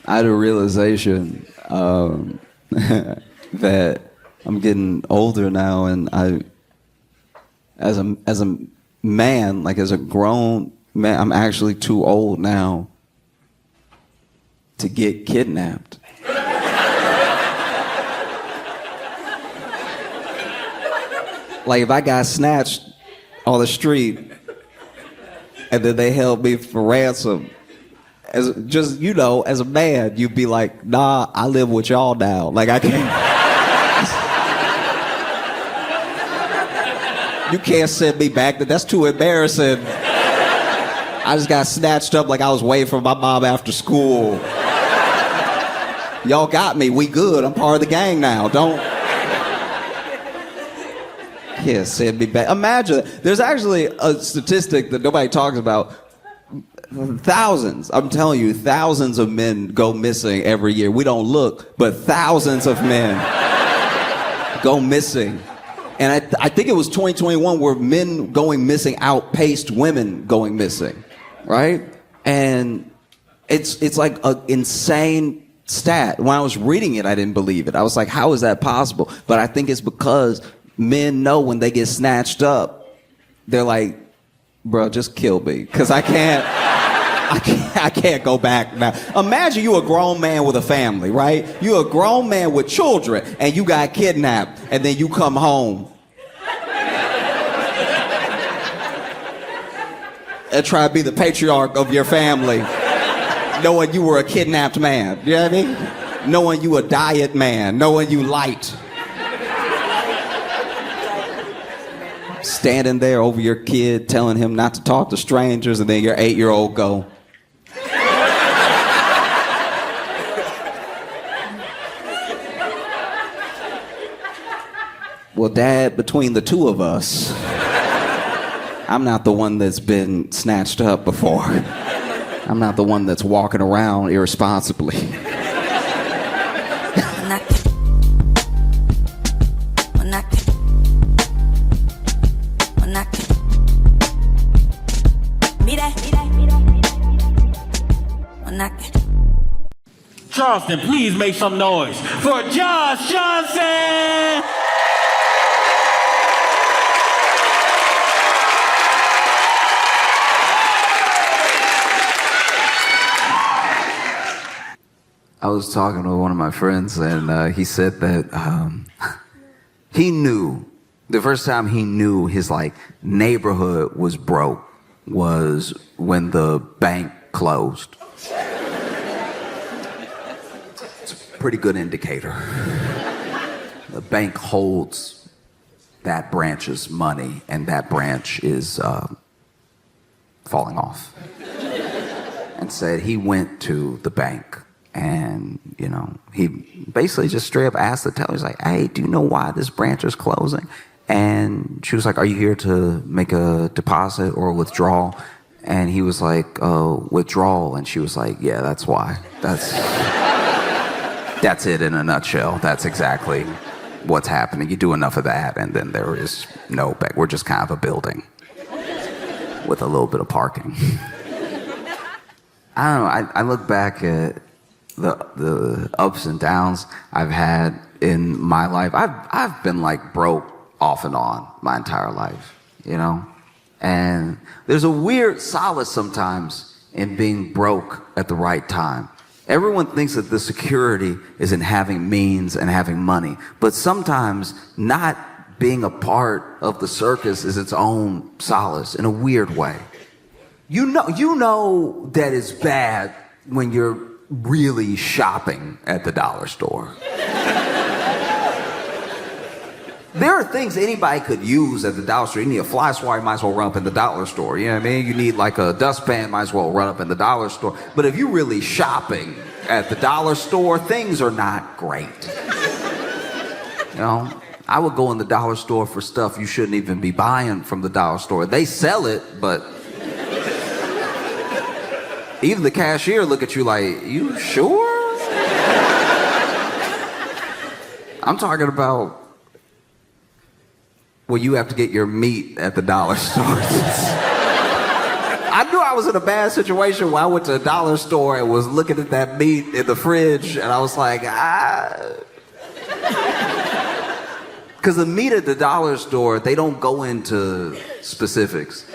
Speaker 3: had a realization that I'm getting older now, and as a man, like as a grown man, I'm actually too old now to get kidnapped. Like if I got snatched on the street and then they held me for ransom, as just, you know, as a man, you'd be like, nah, I live with y'all now. Like I can't. You can't send me back. That's too embarrassing. I just got snatched up like I was waiting for my mom after school. Y'all got me. We good. I'm part of the gang now. Don't. Yeah, send me back. Imagine, there's actually a statistic that nobody talks about. Thousands. I'm telling you, thousands of men go missing every year. We don't look, but thousands of men go missing. And I think it was 2021 where men going missing outpaced women going missing, right? And it's like an insane stat. When I was reading it, I didn't believe it. I was like, how is that possible? But I think it's because men know when they get snatched up, they're like, bro, just kill me, because I can't go back now. Imagine you a grown man with a family, right? You a grown man with children, and you got kidnapped, and then you come home and try to be the patriarch of your family, knowing you were a kidnapped man. You know what I mean? Knowing you a diet man, knowing you light. Standing there over your kid, telling him not to talk to strangers, and then your 8-year-old go, well, Dad, between the two of us, I'm not the one that's been snatched up before. I'm not the one that's walking around irresponsibly.
Speaker 4: Charleston, please make some noise for Josh Johnson!
Speaker 3: I was talking to one of my friends, and he said that he knew, the first time he knew his neighborhood was broke was when the bank closed. It's a pretty good indicator. The bank holds that branch's money, and that branch is falling off. And said he went to the bank, and he basically just straight up asked the teller, he's like, hey, do you know why this branch is closing? And she was like, are you here to make a deposit or a withdrawal? And he was like, withdrawal. And she was like, yeah, that's why. That's it in a nutshell. That's exactly what's happening. You do enough of that, and then there is no bank. We're just kind of a building with a little bit of parking. I don't know. I look back at the ups and downs I've had in my life. I've been broke off and on my entire life, and there's a weird solace sometimes in being broke at the right time. Everyone thinks that the security is in having means and having money, but sometimes not being a part of the circus is its own solace in a weird way. You know that it's bad when you're really shopping at the dollar store. There are things anybody could use at the dollar store. You need a fly swatter, you might as well run up in the dollar store. You know what I mean? You need a dustpan, might as well run up in the dollar store. But if you're really shopping at the dollar store, things are not great. I would go in the dollar store for stuff you shouldn't even be buying from the dollar store. They sell it, but even the cashier look at you like, you sure? I'm talking about, well, you have to get your meat at the dollar store. I knew I was in a bad situation when I went to the dollar store and was looking at that meat in the fridge, and I was like, because the meat at the dollar store, they don't go into specifics.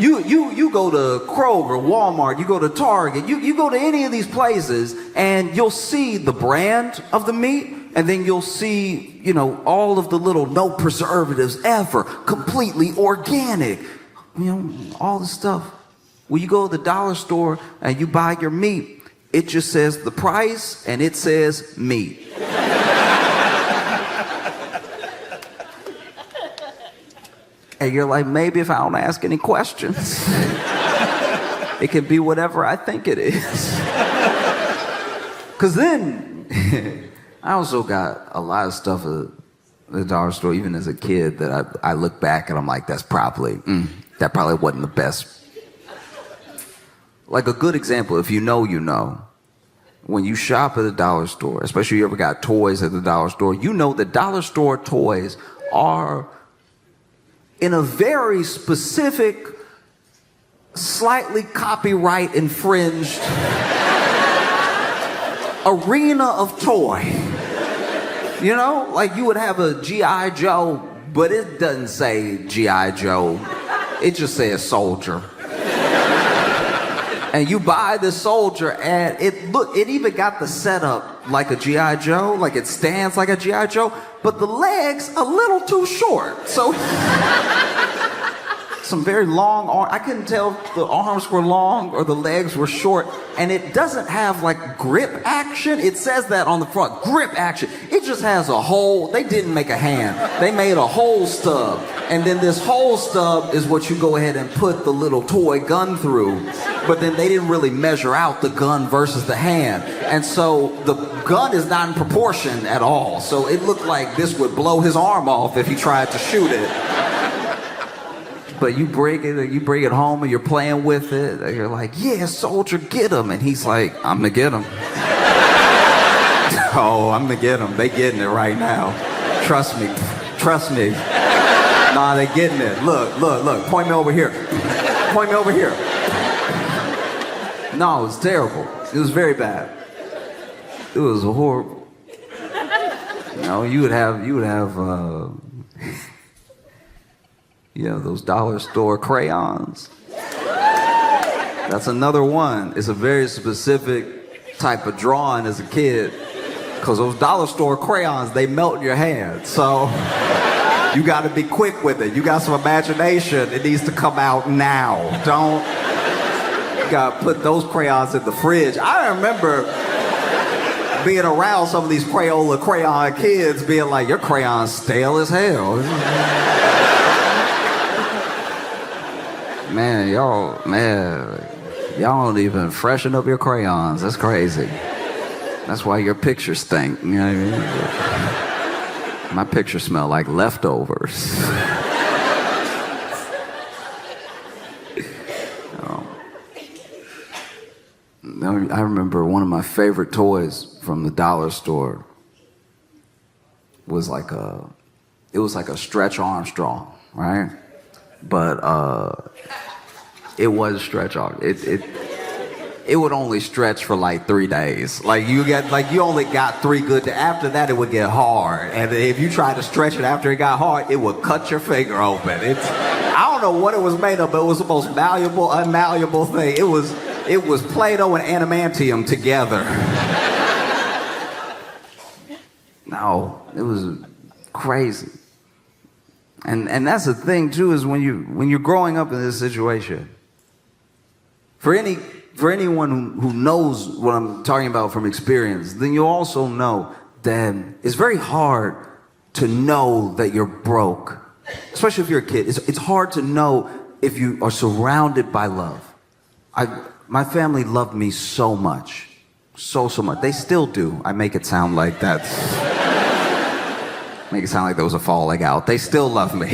Speaker 3: You go to Kroger, Walmart, you go to Target, you go to any of these places, and you'll see the brand of the meat, and then you'll see, all of the little no preservatives ever, completely organic, all the stuff. When you go to the dollar store and you buy your meat, it just says the price and it says meat. And you're like, maybe if I don't ask any questions, it can be whatever I think it is. Because then, I also got a lot of stuff the dollar store, even as a kid, that I look back and I'm like, that probably wasn't the best. Like a good example, if you know, you know. When you shop at a dollar store, especially if you ever got toys at the dollar store, you know that dollar store toys are in a very specific, slightly copyright infringed arena of toy. You know, like you would have a G.I. Joe, but it doesn't say G.I. Joe. It just says soldier. And you buy the soldier, and it even got the setup like a G.I. Joe, like it stands like a G.I. Joe, but the legs a little too short. So some very long arms. I couldn't tell if the arms were long or the legs were short. And it doesn't have like grip action. It says that on the front, grip action. It just has a hole. They didn't make a hand. They made a hole stub. And then this hole stub is what you go ahead and put the little toy gun through. But then they didn't really measure out the gun versus the hand. And so the gun is not in proportion at all. So it looked like this would blow his arm off if he tried to shoot it. But you bring it home and you're playing with it. And you're like, yeah, soldier, get him. And he's like, I'm gonna get him. Oh, I'm gonna get him. They getting it right now. Trust me. Nah, they getting it. Look. Point me over here. No, it was terrible. It was very bad. It was horrible. You know, you would have those dollar store crayons. That's another one. It's a very specific type of drawing as a kid, because those dollar store crayons, they melt in your hand. So you got to be quick with it. You got some imagination. It needs to come out now. You got to put those crayons in the fridge. I remember being around some of these crayon kids being like, your crayon's stale as hell. Man, y'all don't even freshen up your crayons. That's crazy. That's why your pictures stink. You know what I mean? My pictures smell like leftovers. I remember one of my favorite toys from the dollar store was like a Stretch Armstrong, right? But it was Stretch Armstrong. It would only stretch for like 3 days. You only got 3 good days. After that, it would get hard. And if you tried to stretch it after it got hard, it would cut your finger open. I don't know what it was made of, but it was the most malleable, unmalleable thing. It was Play-Doh and adamantium together. No, it was crazy. And that's the thing too, is when you're growing up in this situation, for anyone who knows what I'm talking about from experience, then you also know that it's very hard to know that you're broke, especially if you're a kid. It's hard to know if you are surrounded by love. My family loved me so much, so much. They still do. I make it sound like make it sound like there was a falling out. They still love me.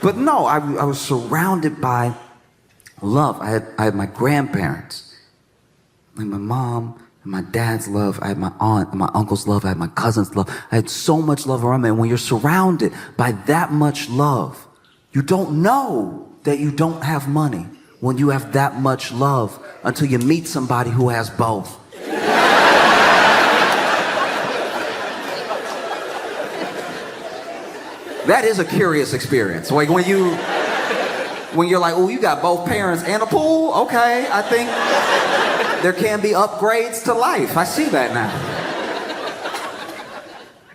Speaker 3: But no, I was surrounded by love. I had my grandparents, and my mom, and my dad's love. I had my aunt, and my uncle's love. I had my cousin's love. I had so much love around me. And when you're surrounded by that much love, you don't know that you don't have money when you have that much love until you meet somebody who has both. That is a curious experience. Like when you're like, oh, you got both parents and a pool? Okay, I think there can be upgrades to life. I see that now.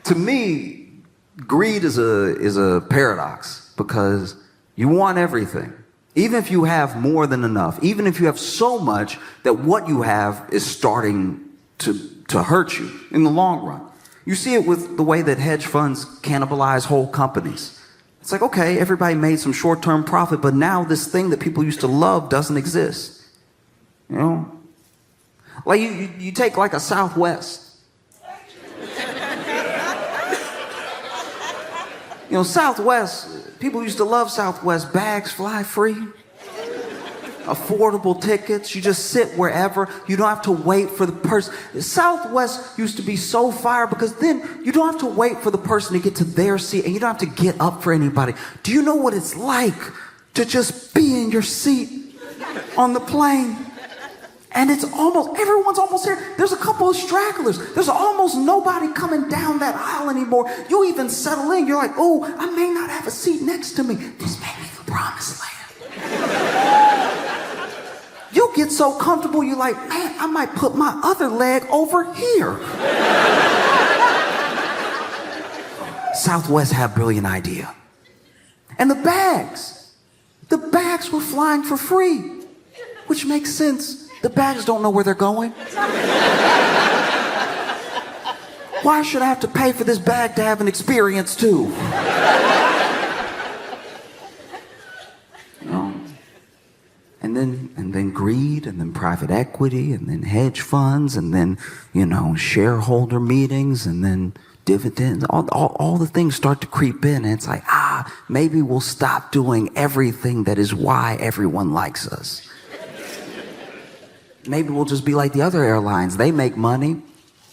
Speaker 3: To me, greed is a paradox, because you want everything. Even if you have more than enough, even if you have so much that what you have is starting to hurt you in the long run. You see it with the way that hedge funds cannibalize whole companies. It's like, okay, everybody made some short-term profit, but now this thing that people used to love doesn't exist. You know? Like you take like a Southwest. You know, Southwest, people used to love Southwest. Bags fly free. Affordable tickets. You just sit wherever. You don't have to wait for the person. Southwest used to be so fire because then you don't have to wait for the person to get to their seat and you don't have to get up for anybody. Do you know what it's like to just be in your seat on the plane? And it's almost, everyone's almost here. There's a couple of stragglers. There's almost nobody coming down that aisle anymore. You even settle in. You're like, oh, I may not have a seat next to me. This may be the promised land. You get so comfortable, you're like, man, I might put my other leg over here. Southwest had a brilliant idea. And the bags were flying for free, which makes sense. The bags don't know where they're going. Why should I have to pay for this bag to have an experience too? You know? And then greed, and then private equity, and then hedge funds, and then, you know, shareholder meetings, and then dividends. All the things start to creep in, and it's like, maybe we'll stop doing everything that is why everyone likes us. Maybe we'll just be like the other airlines. They make money,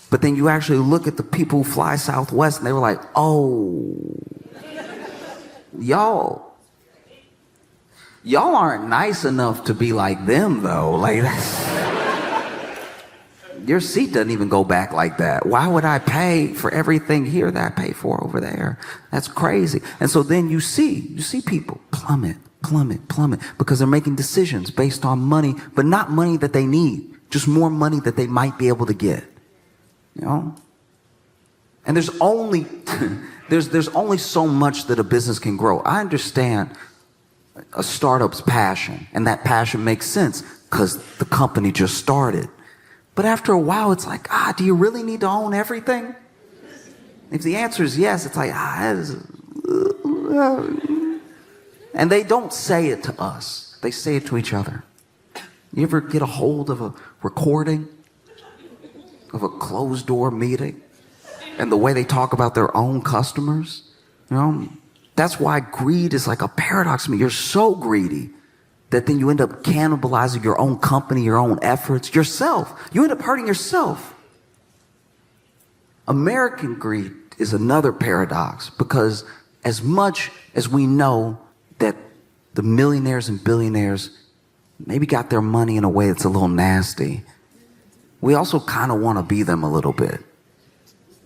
Speaker 3: but then you actually look at the people who fly Southwest and they were like, oh, y'all aren't nice enough to be like them though. Like, your seat doesn't even go back like that. Why would I pay for everything here that I pay for over there? That's crazy. And so then you see people plummet, because they're making decisions based on money, but not money that they need, just more money that they might be able to get, you know? And there's only there's only so much that a business can grow. I understand a startup's passion, and that passion makes sense because the company just started. But after a while, it's like, do you really need to own everything? If the answer is yes, it's like, and they don't say it to us. They say it to each other. You ever get a hold of a recording of a closed door meeting and the way they talk about their own customers? You know, that's why greed is like a paradox to me. You're so greedy that then you end up cannibalizing your own company, your own efforts, yourself. You end up hurting yourself. American greed is another paradox because as much as we know that the millionaires and billionaires maybe got their money in a way that's a little nasty, we also kind of want to be them a little bit.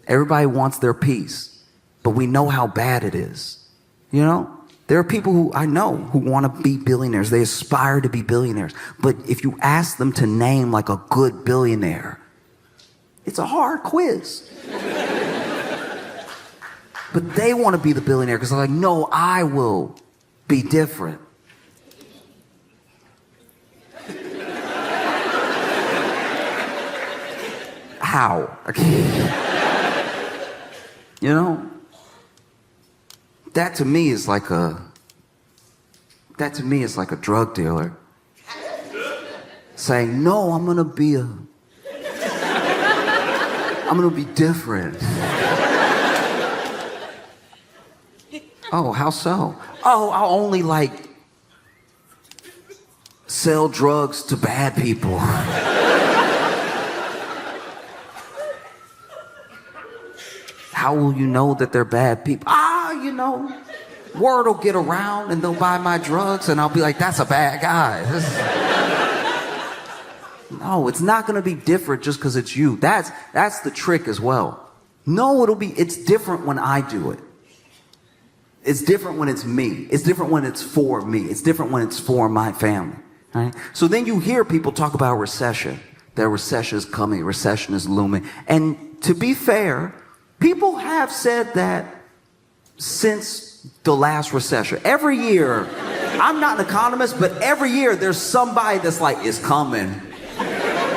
Speaker 3: Everybody wants their piece, but we know how bad it is. You know, there are people who I know who want to be billionaires. They aspire to be billionaires. But if you ask them to name like a good billionaire, it's a hard quiz. But they want to be the billionaire because they're like, no, I will be different. How? You know, that to me is like a drug dealer saying, no, I'm gonna be different. Oh, how so? Oh, I'll only sell drugs to bad people. How will you know that they're bad people? You know, word will get around and they'll buy my drugs and I'll be like, that's a bad guy. No, it's not going to be different just because it's you. That's the trick as well. No, it's different when I do it. It's different when it's me. It's different when it's for me. It's different when it's for my family. Right? So then you hear people talk about recession. That recession is coming. Recession is looming. And to be fair, people have said that since the last recession. Every year, I'm not an economist, but every year there's somebody that's like, it's coming.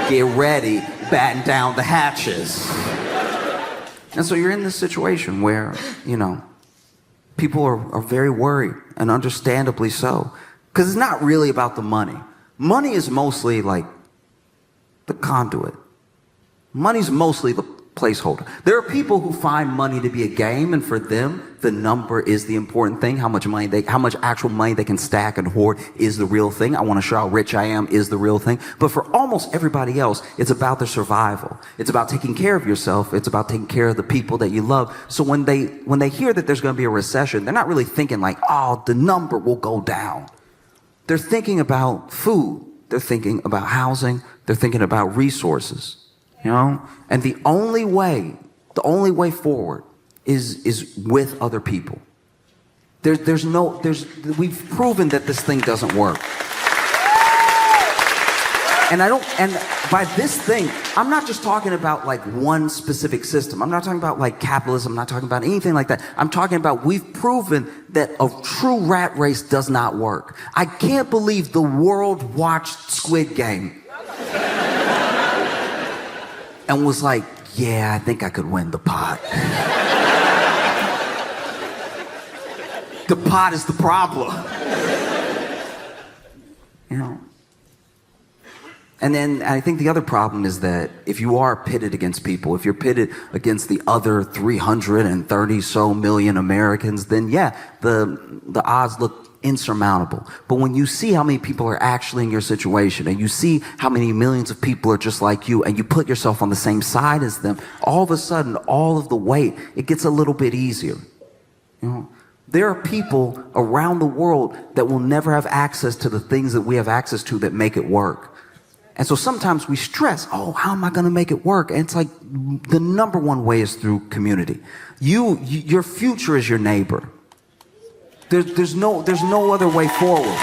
Speaker 3: Get ready. Batten down the hatches. And so you're in this situation where, you know, people are very worried, and understandably so. Because it's not really about the money. Money is mostly like the conduit. Money's mostly placeholder. There are people who find money to be a game, and for them, the number is the important thing. How much actual money they can stack and hoard is the real thing. I want to show how rich I am is the real thing. But for almost everybody else, it's about their survival. It's about taking care of yourself. It's about taking care of the people that you love. So when they hear that there's going to be a recession, they're not really thinking like, oh, the number will go down. They're thinking about food. They're thinking about housing. They're thinking about resources. You know, and the only way forward is with other people. We've proven that this thing doesn't work. And by this thing, I'm not just talking about like one specific system. I'm not talking about like capitalism. I'm not talking about anything like that. I'm talking about we've proven that a true rat race does not work. I can't believe the world watched Squid Game and was like, yeah, I think I could win the pot. The pot is the problem. You know? And then I think the other problem is that if you are pitted against people, if you're pitted against the other 330 so million Americans, then yeah, the odds look insurmountable. But when you see how many people are actually in your situation, and you see how many millions of people are just like you, and you put yourself on the same side as them, all of a sudden, all of the weight, it gets a little bit easier. You know, there are people around the world that will never have access to the things that we have access to that make it work. And so sometimes we stress, oh, how am I going to make it work? And it's like the number one way is through community. Your future is your neighbor. There's no other way forward.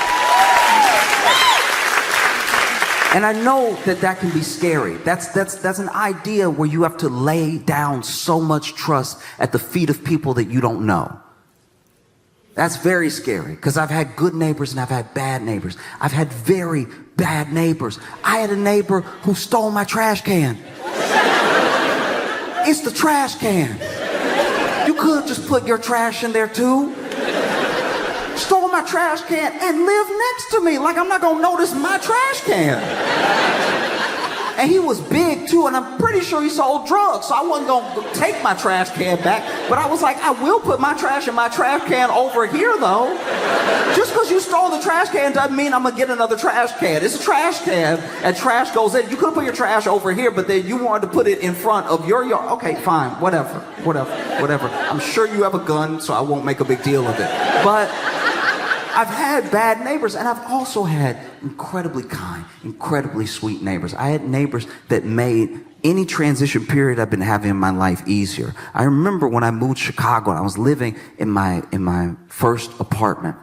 Speaker 3: And I know that can be scary. That's an idea where you have to lay down so much trust at the feet of people that you don't know. That's very scary, because I've had good neighbors and I've had bad neighbors. I've had very bad neighbors. I had a neighbor who stole my trash can. It's the trash can. You could just put your trash in there too. Stole my trash can and lived next to me like I'm not gonna notice my trash can. And he was big too, and I'm pretty sure he sold drugs, so I wasn't gonna take my trash can back, but I was like, I will put my trash in my trash can over here though. Just because you stole the trash can doesn't mean I'm gonna get another trash can. It's a trash can, and trash goes in. You could have put your trash over here, but then you wanted to put it in front of your yard. Okay, fine, whatever. I'm sure you have a gun, so I won't make a big deal of it. But I've had bad neighbors, and I've also had incredibly kind, incredibly sweet neighbors. I had neighbors that made any transition period I've been having in my life easier. I remember when I moved to Chicago and I was living in my first apartment.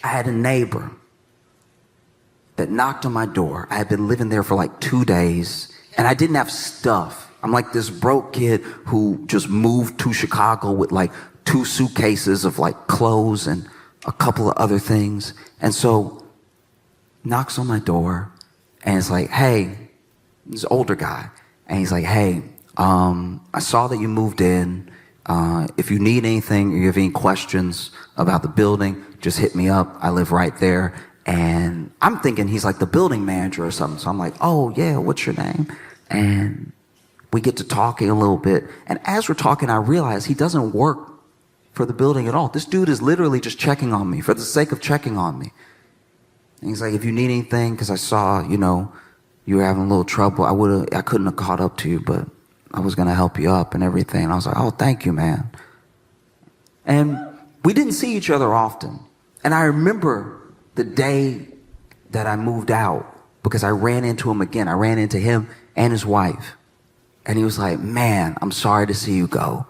Speaker 3: I had a neighbor that knocked on my door. I had been living there for like 2 days, and I didn't have stuff. I'm like this broke kid who just moved to Chicago with like 2 suitcases of like clothes and a couple of other things. And so knocks on my door, and it's like, hey, this older guy. And he's like, hey, I saw that you moved in. If you need anything or you have any questions about the building, just hit me up. I live right there. And I'm thinking he's like the building manager or something. So I'm like, oh yeah, what's your name? And we get to talking a little bit. And as we're talking, I realize he doesn't work for the building at all. This dude is literally just checking on me for the sake of checking on me. And he's like, if you need anything, because I saw, you were having a little trouble, I couldn't have caught up to you, but I was going to help you up and everything. And I was like, oh, thank you, man. And we didn't see each other often. And I remember the day that I moved out, because I ran into him again. I ran into him and his wife. And he was like, man, I'm sorry to see you go.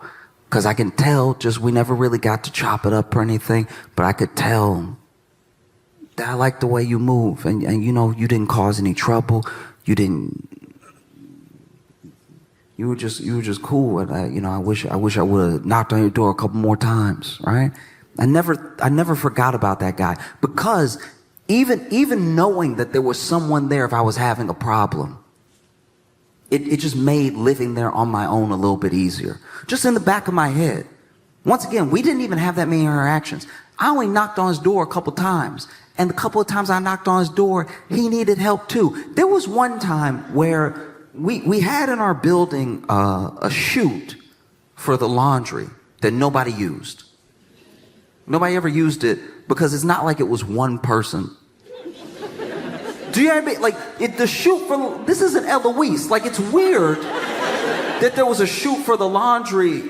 Speaker 3: Because I can tell, we never really got to chop it up or anything, but I could tell that I like the way you move. And you didn't cause any trouble. You were just cool. And I wish I would have knocked on your door a couple more times, right? I never forgot about that guy, because even knowing that there was someone there if I was having a problem, it just made living there on my own a little bit easier. Just in the back of my head. Once again, we didn't even have that many interactions. I only knocked on his door a couple times. And the couple of times I knocked on his door, he needed help too. There was one time where we had in our building a chute for the laundry that nobody used. Nobody ever used it because it's not like it was one person. Do you ever, like, the chute for, this isn't Eloise. Like, it's weird that there was a chute for the laundry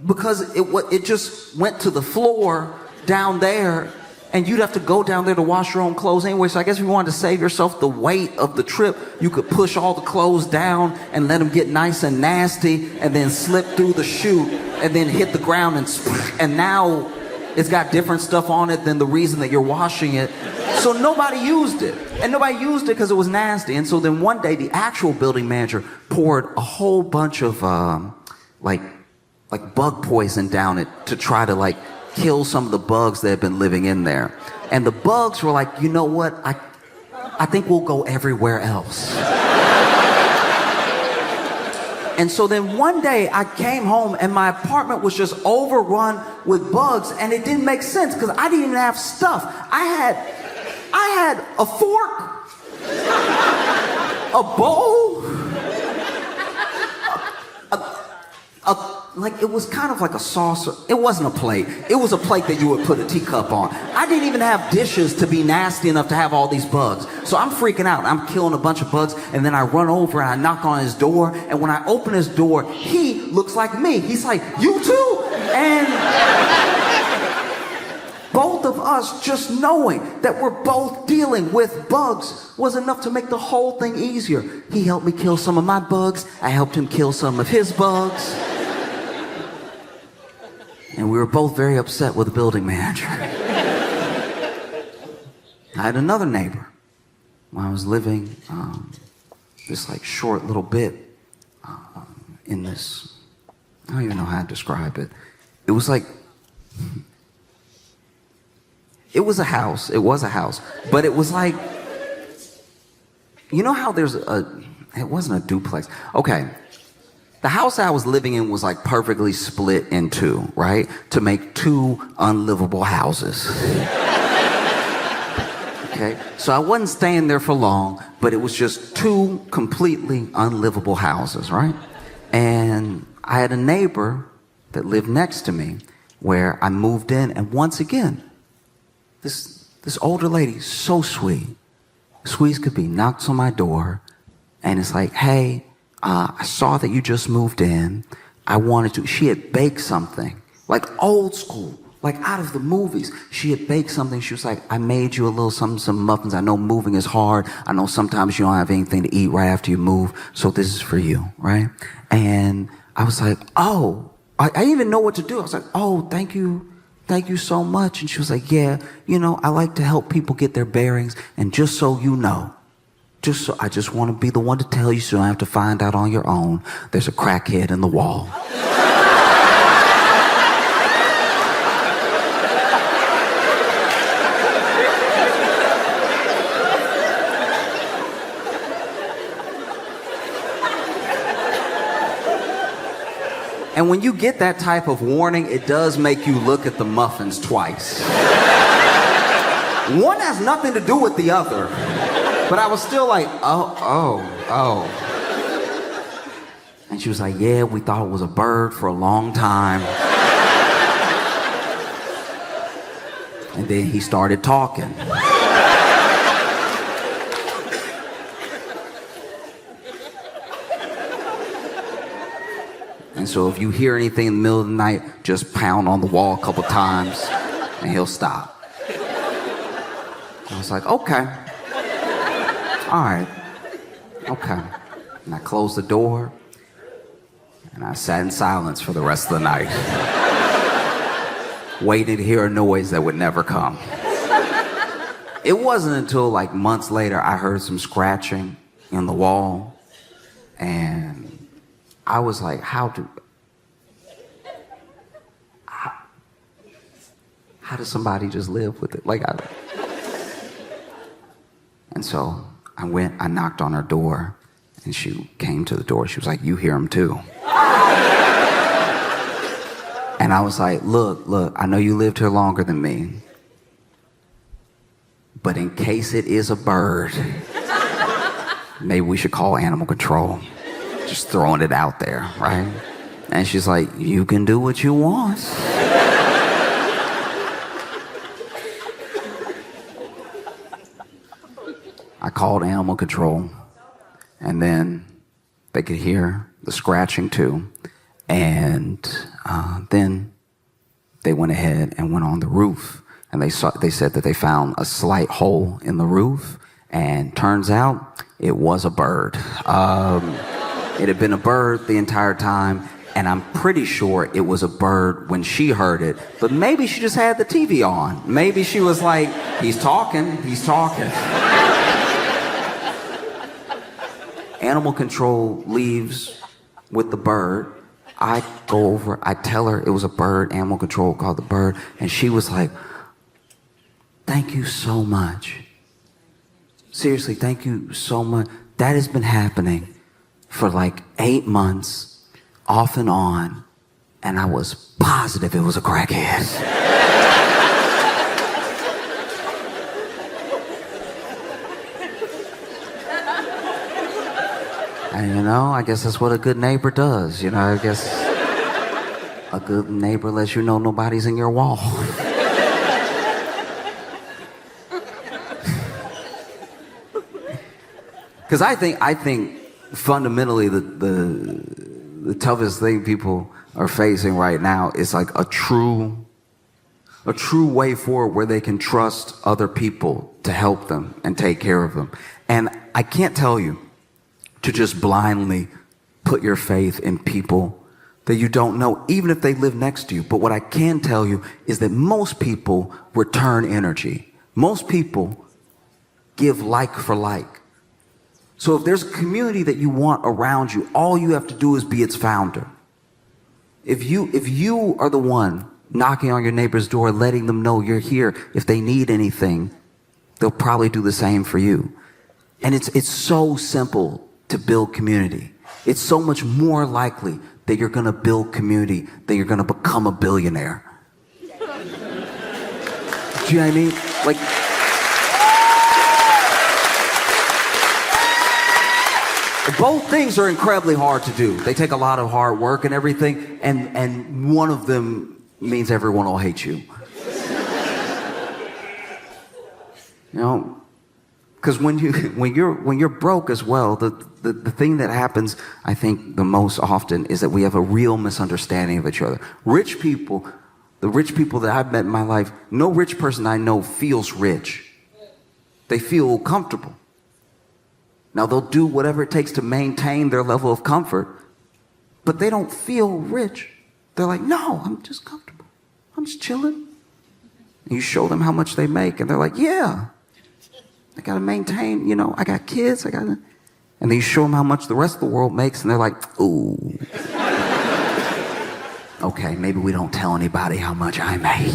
Speaker 3: because it just went to the floor down there, and you'd have to go down there to wash your own clothes anyway. So I guess if you wanted to save yourself the weight of the trip, you could push all the clothes down and let them get nice and nasty, and then slip through the chute and then hit the ground, and now it's got different stuff on it than the reason that you're washing it. So nobody used it. And nobody used it because it was nasty. And so then one day, the actual building manager poured a whole bunch of like bug poison down it to try to like kill some of the bugs that had been living in there. And the bugs were like, you know what? I think we'll go everywhere else. And so then one day I came home and my apartment was just overrun with bugs, and it didn't make sense because I didn't even have stuff. I had a fork, a bowl, like it was kind of like a saucer. It wasn't a plate. It was a plate that you would put a teacup on. I didn't even have dishes to be nasty enough to have all these bugs. So I'm freaking out. I'm killing a bunch of bugs, and then I run over and I knock on his door, and when I open his door, he looks like me. He's like, "You too?" And both of us just knowing that we're both dealing with bugs was enough to make the whole thing easier. He helped me kill some of my bugs. I helped him kill some of his bugs. And we were both very upset with the building manager. I had another neighbor when I was living this like short little bit in this, I don't even know how to describe it. It was like, it was a house, but it was like, you know how there's it wasn't a duplex. Okay. The house I was living in was like perfectly split in two, right? To make two unlivable houses. Okay? So I wasn't staying there for long, but it was just two completely unlivable houses, right? And I had a neighbor that lived next to me where I moved in, and once again, this older lady, so sweet as could be, knocks on my door, and it's like, "Hey, I saw that you just moved in. She had baked something, like old school, like out of the movies. She had baked something. She was like, I made you a little something, some muffins. I know moving is hard. I know sometimes you don't have anything to eat right after you move. So this is for you, right?" And I was like, "Oh," I didn't even know what to do. I was like, "Oh, thank you. Thank you so much." And she was like, "Yeah, I like to help people get their bearings. And just so you know, I just want to be the one to tell you so you don't have to find out on your own. There's a crackhead in the wall." And when you get that type of warning, it does make you look at the muffins twice. One has nothing to do with the other. But I was still like, oh. And she was like, "Yeah, we thought it was a bird for a long time." And then he started talking. And so if you hear anything in the middle of the night, just pound on the wall a couple times and he'll stop. I was like, "Okay. All right, okay." And I closed the door, and I sat in silence for the rest of the night, waiting to hear a noise that would never come. It wasn't until like months later I heard some scratching in the wall, and I was like, how does somebody just live with it? And so I knocked on her door, and she came to the door. She was like, "You hear him too?" And I was like, look, I know you lived here longer than me, but in case it is a bird, maybe we should call animal control. Just throwing it out there, right? And she's like, you can do what you want. I called animal control, and then they could hear the scratching too. And then they went ahead and went on the roof, and they said that they found a slight hole in the roof, and turns out it was a bird. It had been a bird the entire time, and I'm pretty sure it was a bird when she heard it, but maybe she just had the TV on. Maybe she was like, he's talking. Animal control leaves with the bird. I go over, I tell her it was a bird, animal control called the bird, and she was like, thank you so much. Seriously, thank you so much. That has been happening for like 8 months, off and on, and I was positive it was a crackhead. And I guess that's what a good neighbor does. I guess a good neighbor lets you know nobody's in your wall. Because I think fundamentally the toughest thing people are facing right now is like a true way forward where they can trust other people to help them and take care of them. And I can't tell you to just blindly put your faith in people that you don't know, even if they live next to you. But what I can tell you is that most people return energy. Most people give like for like. So if there's a community that you want around you, all you have to do is be its founder. If you are the one knocking on your neighbor's door, letting them know you're here, if they need anything, they'll probably do the same for you. And it's so simple to build community. It's so much more likely that you're going to build community than you're going to become a billionaire. Do you know what I mean? Like, both things are incredibly hard to do. They take a lot of hard work and everything, and one of them means everyone will hate you. Because when you're broke as well, the thing that happens, I think, the most often is that we have a real misunderstanding of each other. Rich people, the rich people that I've met in my life, no rich person I know feels rich. They feel comfortable. Now, they'll do whatever it takes to maintain their level of comfort, but they don't feel rich. They're like, no, I'm just comfortable. I'm just chilling. And you show them how much they make, and they're like, yeah. I got to maintain, I got kids, and then you show them how much the rest of the world makes, and they're like, ooh. Okay, maybe we don't tell anybody how much I make.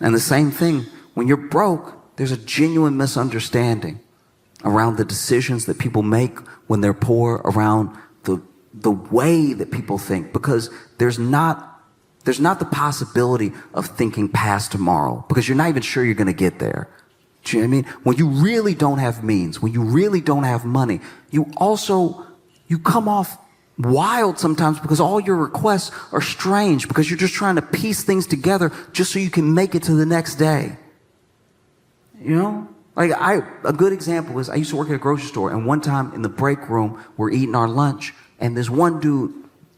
Speaker 3: And the same thing, when you're broke, there's a genuine misunderstanding around the decisions that people make when they're poor, around the way that people think, because there's not the possibility of thinking past tomorrow, because you're not even sure you're going to get there. Do you know what I mean? When you really don't have means, when you really don't have money, you come off wild sometimes because all your requests are strange, because you're just trying to piece things together just so you can make it to the next day. Like a good example is I used to work at a grocery store, and one time in the break room, we're eating our lunch, and this one dude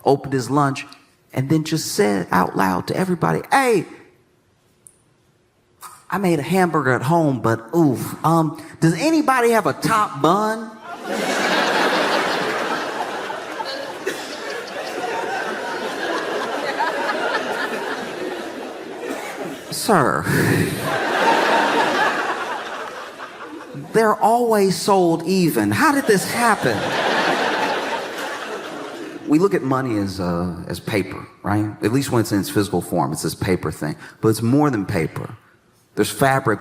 Speaker 3: opened his lunch and then just said out loud to everybody, hey, I made a hamburger at home, but oof, does anybody have a top bun? Sir, they're always sold even. How did this happen? We look at money as paper, right? At least when it's in its physical form, it's this paper thing. But it's more than paper. There's fabric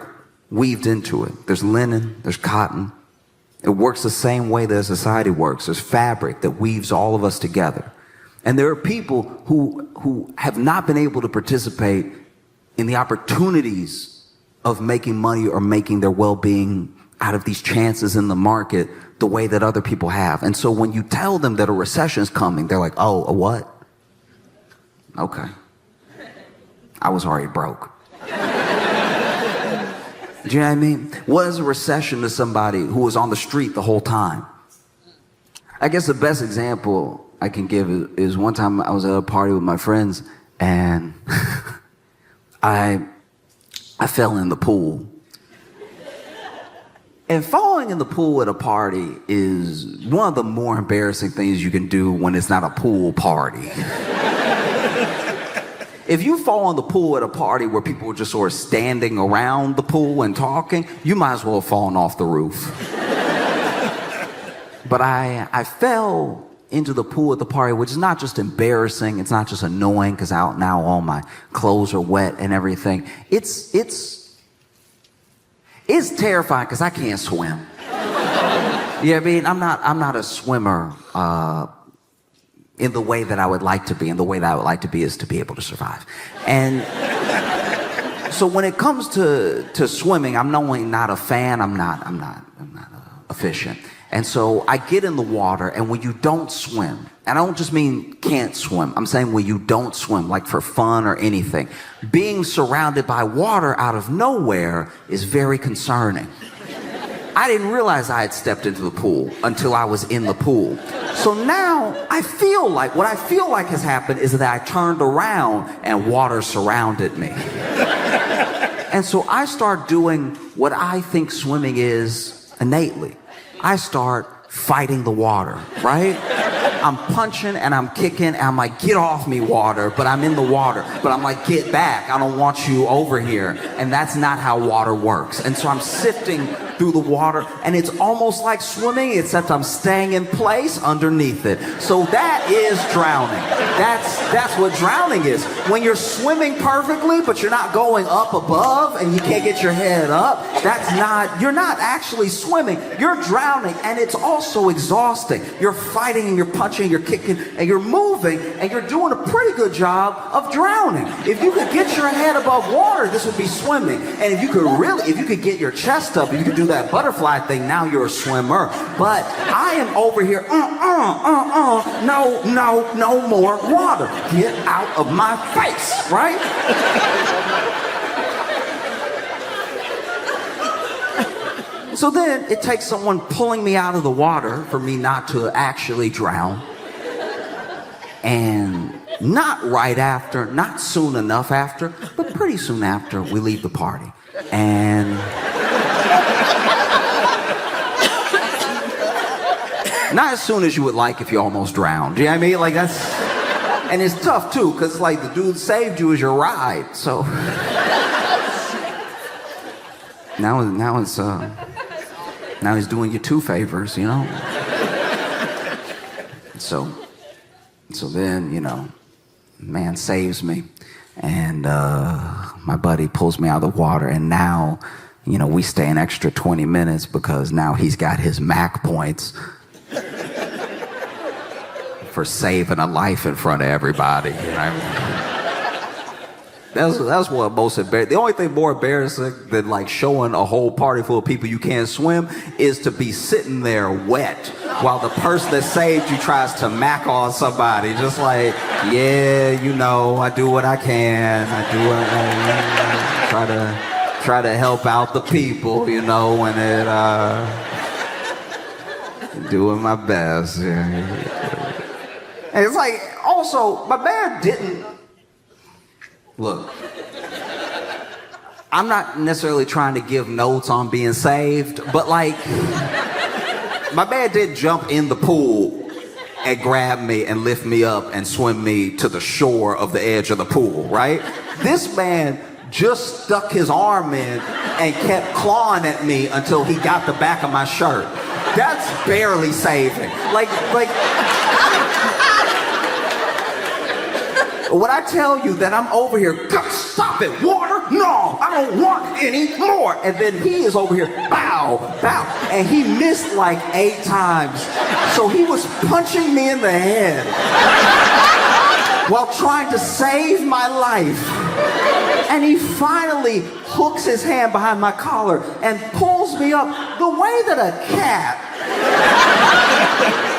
Speaker 3: weaved into it. There's linen, there's cotton. It works the same way that society works. There's fabric that weaves all of us together. And there are people who have not been able to participate in the opportunities of making money or making their well-being out of these chances in the market the way that other people have. And so when you tell them that a recession is coming, they're like, oh, a what? Okay. I was already broke. Do you know what I mean? What is a recession to somebody who was on the street the whole time? I guess the best example I can give is one time I was at a party with my friends and I fell in the pool. And falling in the pool at a party is one of the more embarrassing things you can do when it's not a pool party. If you fall in the pool at a party where people are just sort of standing around the pool and talking, you might as well have fallen off the roof. But I fell into the pool at the party, which is not just embarrassing, it's not just annoying because now all my clothes are wet and everything. It's terrifying because I can't swim. Yeah, I mean, I'm not a swimmer in the way that I would like to be, and the way that I would like to be is to be able to survive. And so when it comes to swimming, I'm not only not a fan, I'm not efficient. And so I get in the water, and when you don't swim, and I don't just mean can't swim, I'm saying when you don't swim, like for fun or anything, being surrounded by water out of nowhere is very concerning. I didn't realize I had stepped into the pool until I was in the pool. So now what I feel like has happened is that I turned around and water surrounded me. And so I start doing what I think swimming is innately. I start fighting the water, right? I'm punching and I'm kicking and I'm like, get off me, water, but I'm in the water. But I'm like, get back, I don't want you over here. And that's not how water works. And so I'm sifting through the water and it's almost like swimming, except I'm staying in place underneath it. So that is drowning. That's what drowning is. When you're swimming perfectly, but you're not going up above and you can't get your head up, you're not actually swimming, you're drowning, and it's also exhausting. You're fighting and you're punching, you're kicking, and you're moving, and you're doing a pretty good job of drowning. If you could get your head above water, this would be swimming. And if you could get your chest up, if you could do that butterfly thing, now you're a swimmer. But I am over here, no more water. Get out of my face, right? So then it takes someone pulling me out of the water for me not to actually drown. And not right after, not soon enough after, but pretty soon after, we leave the party. And not as soon as you would like if you almost drowned. You know what I mean? Like and it's tough too, because like the dude saved you as your ride. So now he's doing you two favors, you know? So then, you know, man saves me. And my buddy pulls me out of the water. And now, you know, we stay an extra 20 minutes because now he's got his MAC points for saving a life in front of everybody. You know what I mean? That's what most embarrassing. The only thing more embarrassing than like showing a whole party full of people you can't swim is to be sitting there wet while the person that saved you tries to mac on somebody. Just like, yeah, you know, I do what I can. I do what I try to help out the people, you know, and doing my best. Yeah. And it's like, also, my man didn't. Look, I'm not necessarily trying to give notes on being saved, but like, my man did jump in the pool and grab me and lift me up and swim me to the shore of the edge of the pool, right? This man just stuck his arm in and kept clawing at me until he got the back of my shirt. That's barely saving. Like. When I tell you that I'm over here, stop it, water, no, I don't want any more. And then he is over here, bow, and he missed like 8 times. So he was punching me in the head. while trying to save my life. And he finally hooks his hand behind my collar and pulls me up the way that a cat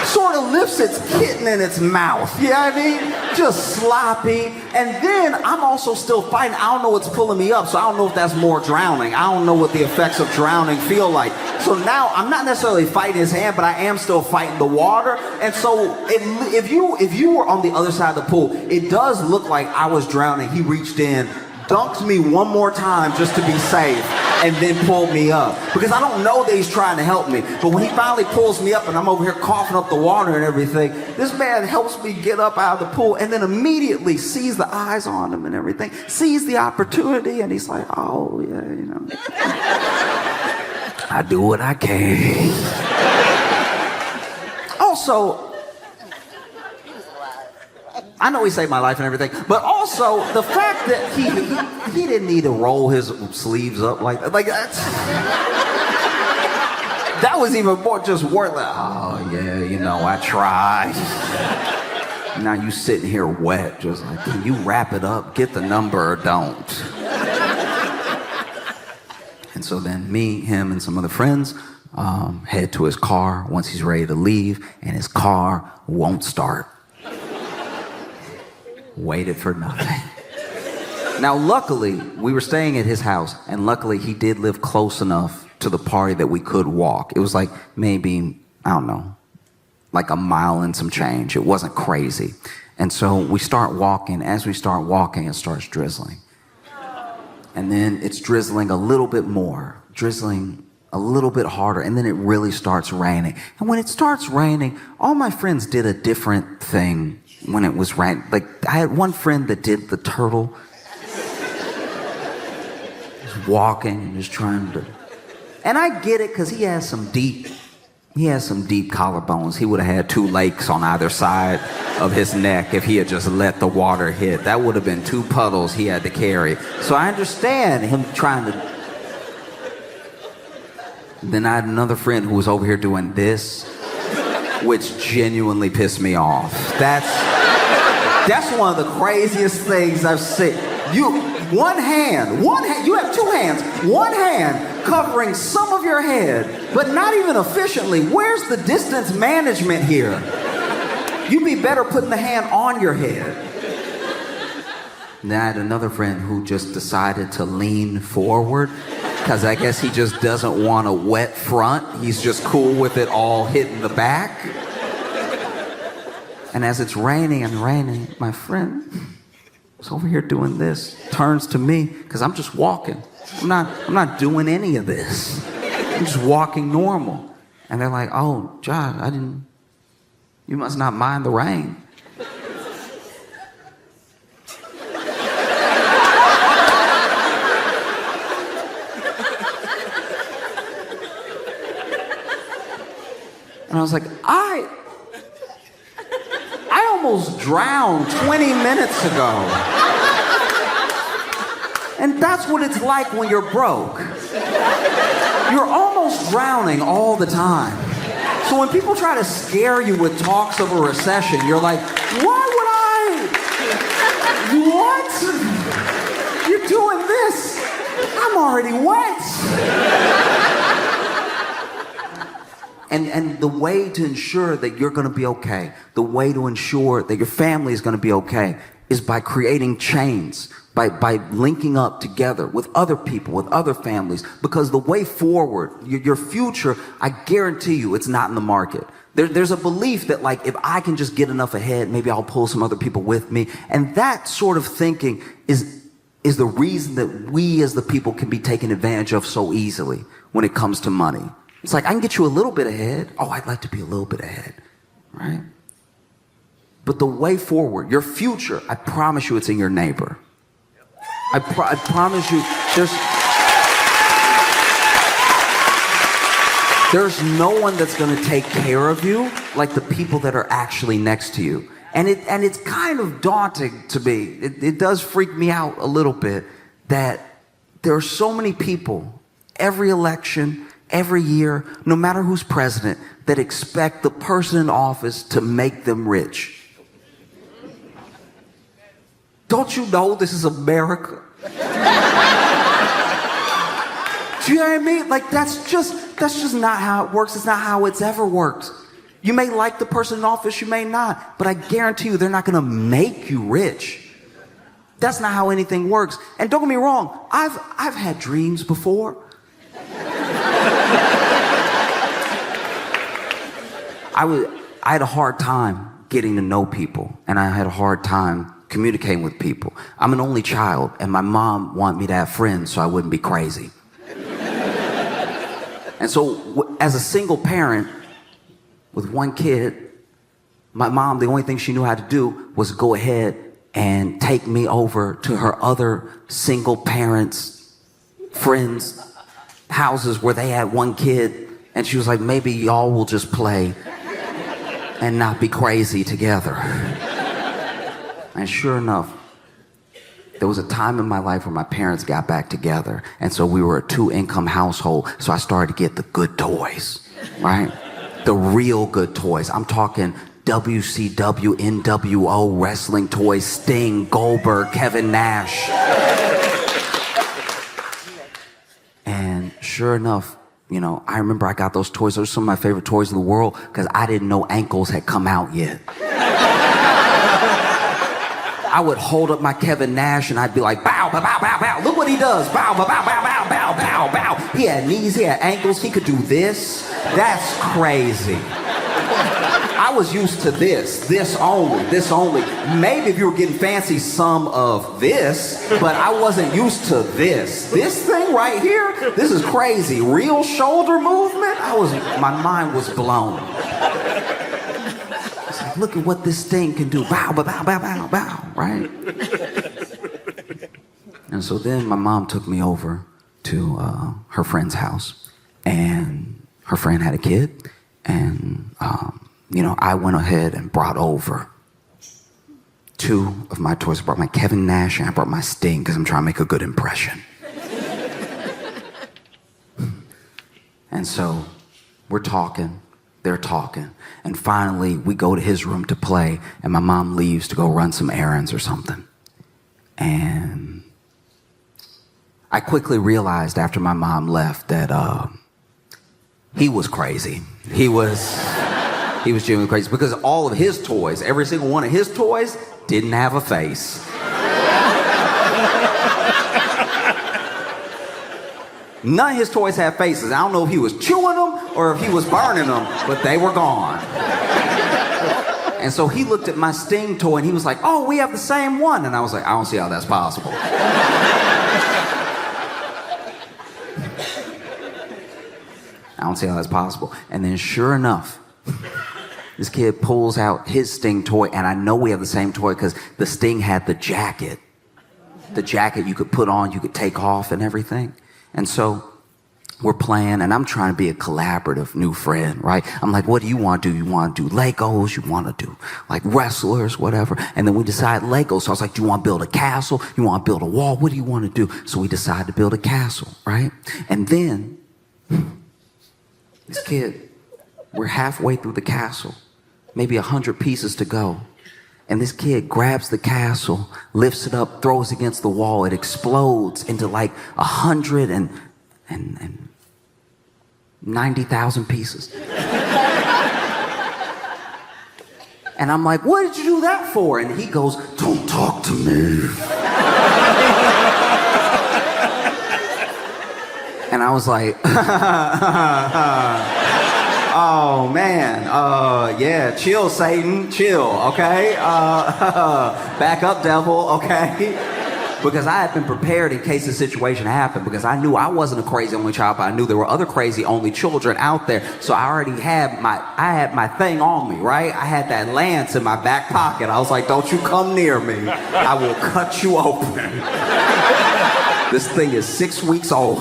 Speaker 3: sort of lifts its kitten in its mouth. You know what I mean? Just sloppy. And then I'm also still fighting. I don't know what's pulling me up, so I don't know if that's more drowning. I don't know what the effects of drowning feel like. So now I'm not necessarily fighting his hand, but I am still fighting the water. And so if you were on the other side of the pool, it does look like I was drowning. He reached in, dunked me one more time just to be safe, and then pulled me up. Because I don't know that he's trying to help me. But when he finally pulls me up and I'm over here coughing up the water and everything, this man helps me get up out of the pool and then immediately sees the eyes on him and everything, sees the opportunity, and he's like, oh, yeah, you know. I do what I can. Also, I know he saved my life and everything, but also the fact that he didn't need to roll his sleeves up like that. Like that was even more just worth like, oh yeah, you know, I tried. Now you sitting here wet, just like, can you wrap it up, get the number or don't? And so then me, him, and some other friends head to his car once he's ready to leave, and his car won't start. Waited for nothing. Now, luckily, we were staying at his house, and luckily he did live close enough to the party that we could walk. It was like maybe, I don't know, like a mile and some change. It wasn't crazy. And so we start walking. As we start walking, it starts drizzling. And then it's drizzling a little bit more, drizzling a little bit harder, and then it really starts raining. And when it starts raining, all my friends did a different thing when it was raining. Like, I had one friend that did the turtle. Just walking and just trying to... And I get it, because he has some deep collarbones. He would have had 2 lakes on either side of his neck if he had just let the water hit. That would have been 2 puddles he had to carry. So I understand him trying to... Then I had another friend who was over here doing this, which genuinely pissed me off. That's one of the craziest things I've seen. You have 2 hands, one hand covering some of your head, but not even efficiently. Where's the distance management here? You'd be better putting the hand on your head. Then I had another friend who just decided to lean forward, because I guess he just doesn't want a wet front. He's just cool with it all hitting the back. And as it's raining and raining, my friend was over here doing this, turns to me, because I'm just walking. I'm not doing any of this. I'm just walking normal. And they're like, oh, Josh, you must not mind the rain. And I was like, I almost drowned 20 minutes ago. And that's what it's like when you're broke. You're almost drowning all the time. So when people try to scare you with talks of a recession, you're like, why would I? What? You're doing this. I'm already wet. And the way to ensure that you're going to be okay, the way to ensure that your family is going to be okay, is by creating chains, by linking up together with other people, with other families. Because the way forward, your future, I guarantee you, it's not in the market. There's a belief that, like, if I can just get enough ahead, maybe I'll pull some other people with me. And that sort of thinking is the reason that we as the people can be taken advantage of so easily when it comes to money. It's like, I can get you a little bit ahead. Oh, I'd like to be a little bit ahead, right? But the way forward, your future, I promise you, it's in your neighbor. I promise you, there's no one that's going to take care of you like the people that are actually next to you. And it's kind of daunting to me. It does freak me out a little bit that there are so many people, every election, every year, no matter who's president, that expect the person in office to make them rich. don't you know this is America? Do you know what I mean? Like, that's just not how it works. It's not how it's ever worked. You may like the person in office, you may not, but I guarantee you they're not gonna make you rich. That's not how anything works. And don't get me wrong, I've had dreams before. I had a hard time getting to know people, and I had a hard time communicating with people. I'm an only child, and my mom wanted me to have friends so I wouldn't be crazy. And so, as a single parent with one kid, my mom, the only thing she knew how to do was go ahead and take me over to her other single parents' friends' houses where they had one kid, and she was like, maybe y'all will just play and not be crazy together. And sure enough, there was a time in my life where my parents got back together, and so we were a 2-income household, so I started to get the good toys, right? The real good toys. I'm talking WCW, NWO, wrestling toys, Sting, Goldberg, Kevin Nash. And sure enough, you know, I remember I got those toys. Those are some of my favorite toys in the world because I didn't know ankles had come out yet. I would hold up my Kevin Nash and I'd be like, bow, bow, bow, bow, bow. Look what he does. Bow, bow, bow, bow, bow, bow, bow, bow. He had knees, he had ankles, he could do this. That's crazy. I was used to this only. Maybe if you were getting fancy, some of this, but I wasn't used to this. This thing right here, this is crazy. Real shoulder movement? My mind was blown. It's like, look at what this thing can do. Bow, bow, bow, bow, bow, bow, right? And so then my mom took me over to her friend's house, and her friend had a kid, and you know, I went ahead and brought over 2 of my toys. I brought my Kevin Nash and I brought my Sting because I'm trying to make a good impression. And so we're talking, they're talking, and finally we go to his room to play, and my mom leaves to go run some errands or something. And I quickly realized after my mom left that he was crazy. He was genuinely crazy because all of his toys, every single one of his toys, didn't have a face. None of his toys had faces. I don't know if he was chewing them or if he was burning them, but they were gone. And so he looked at my Sting toy and he was like, oh, we have the same one. And I was like, I don't see how that's possible. I don't see how that's possible. And then sure enough, this kid pulls out his Sting toy, and I know we have the same toy because the Sting had the jacket. The jacket you could put on, you could take off and everything. And so we're playing, and I'm trying to be a collaborative new friend, right? I'm like, what do you want to do? You want to do Legos? You want to do like wrestlers, whatever? And then we decide Legos. So I was like, do you want to build a castle? You want to build a wall? What do you want to do? So we decide to build a castle, right? And then this kid, we're halfway through the castle, maybe 100 pieces to go. And this kid grabs the castle, lifts it up, throws it against the wall. It explodes into like 190,000 pieces. And I'm like, what did you do that for? And he goes, don't talk to me. And I was like, oh man, yeah, chill, Satan, chill, okay? Back up, devil, okay? Because I had been prepared in case the situation happened, because I knew I wasn't a crazy only child, but I knew there were other crazy only children out there. So I already had my thing on me, right? I had that lance in my back pocket. I was like, don't you come near me. I will cut you open. This thing is 6 weeks old.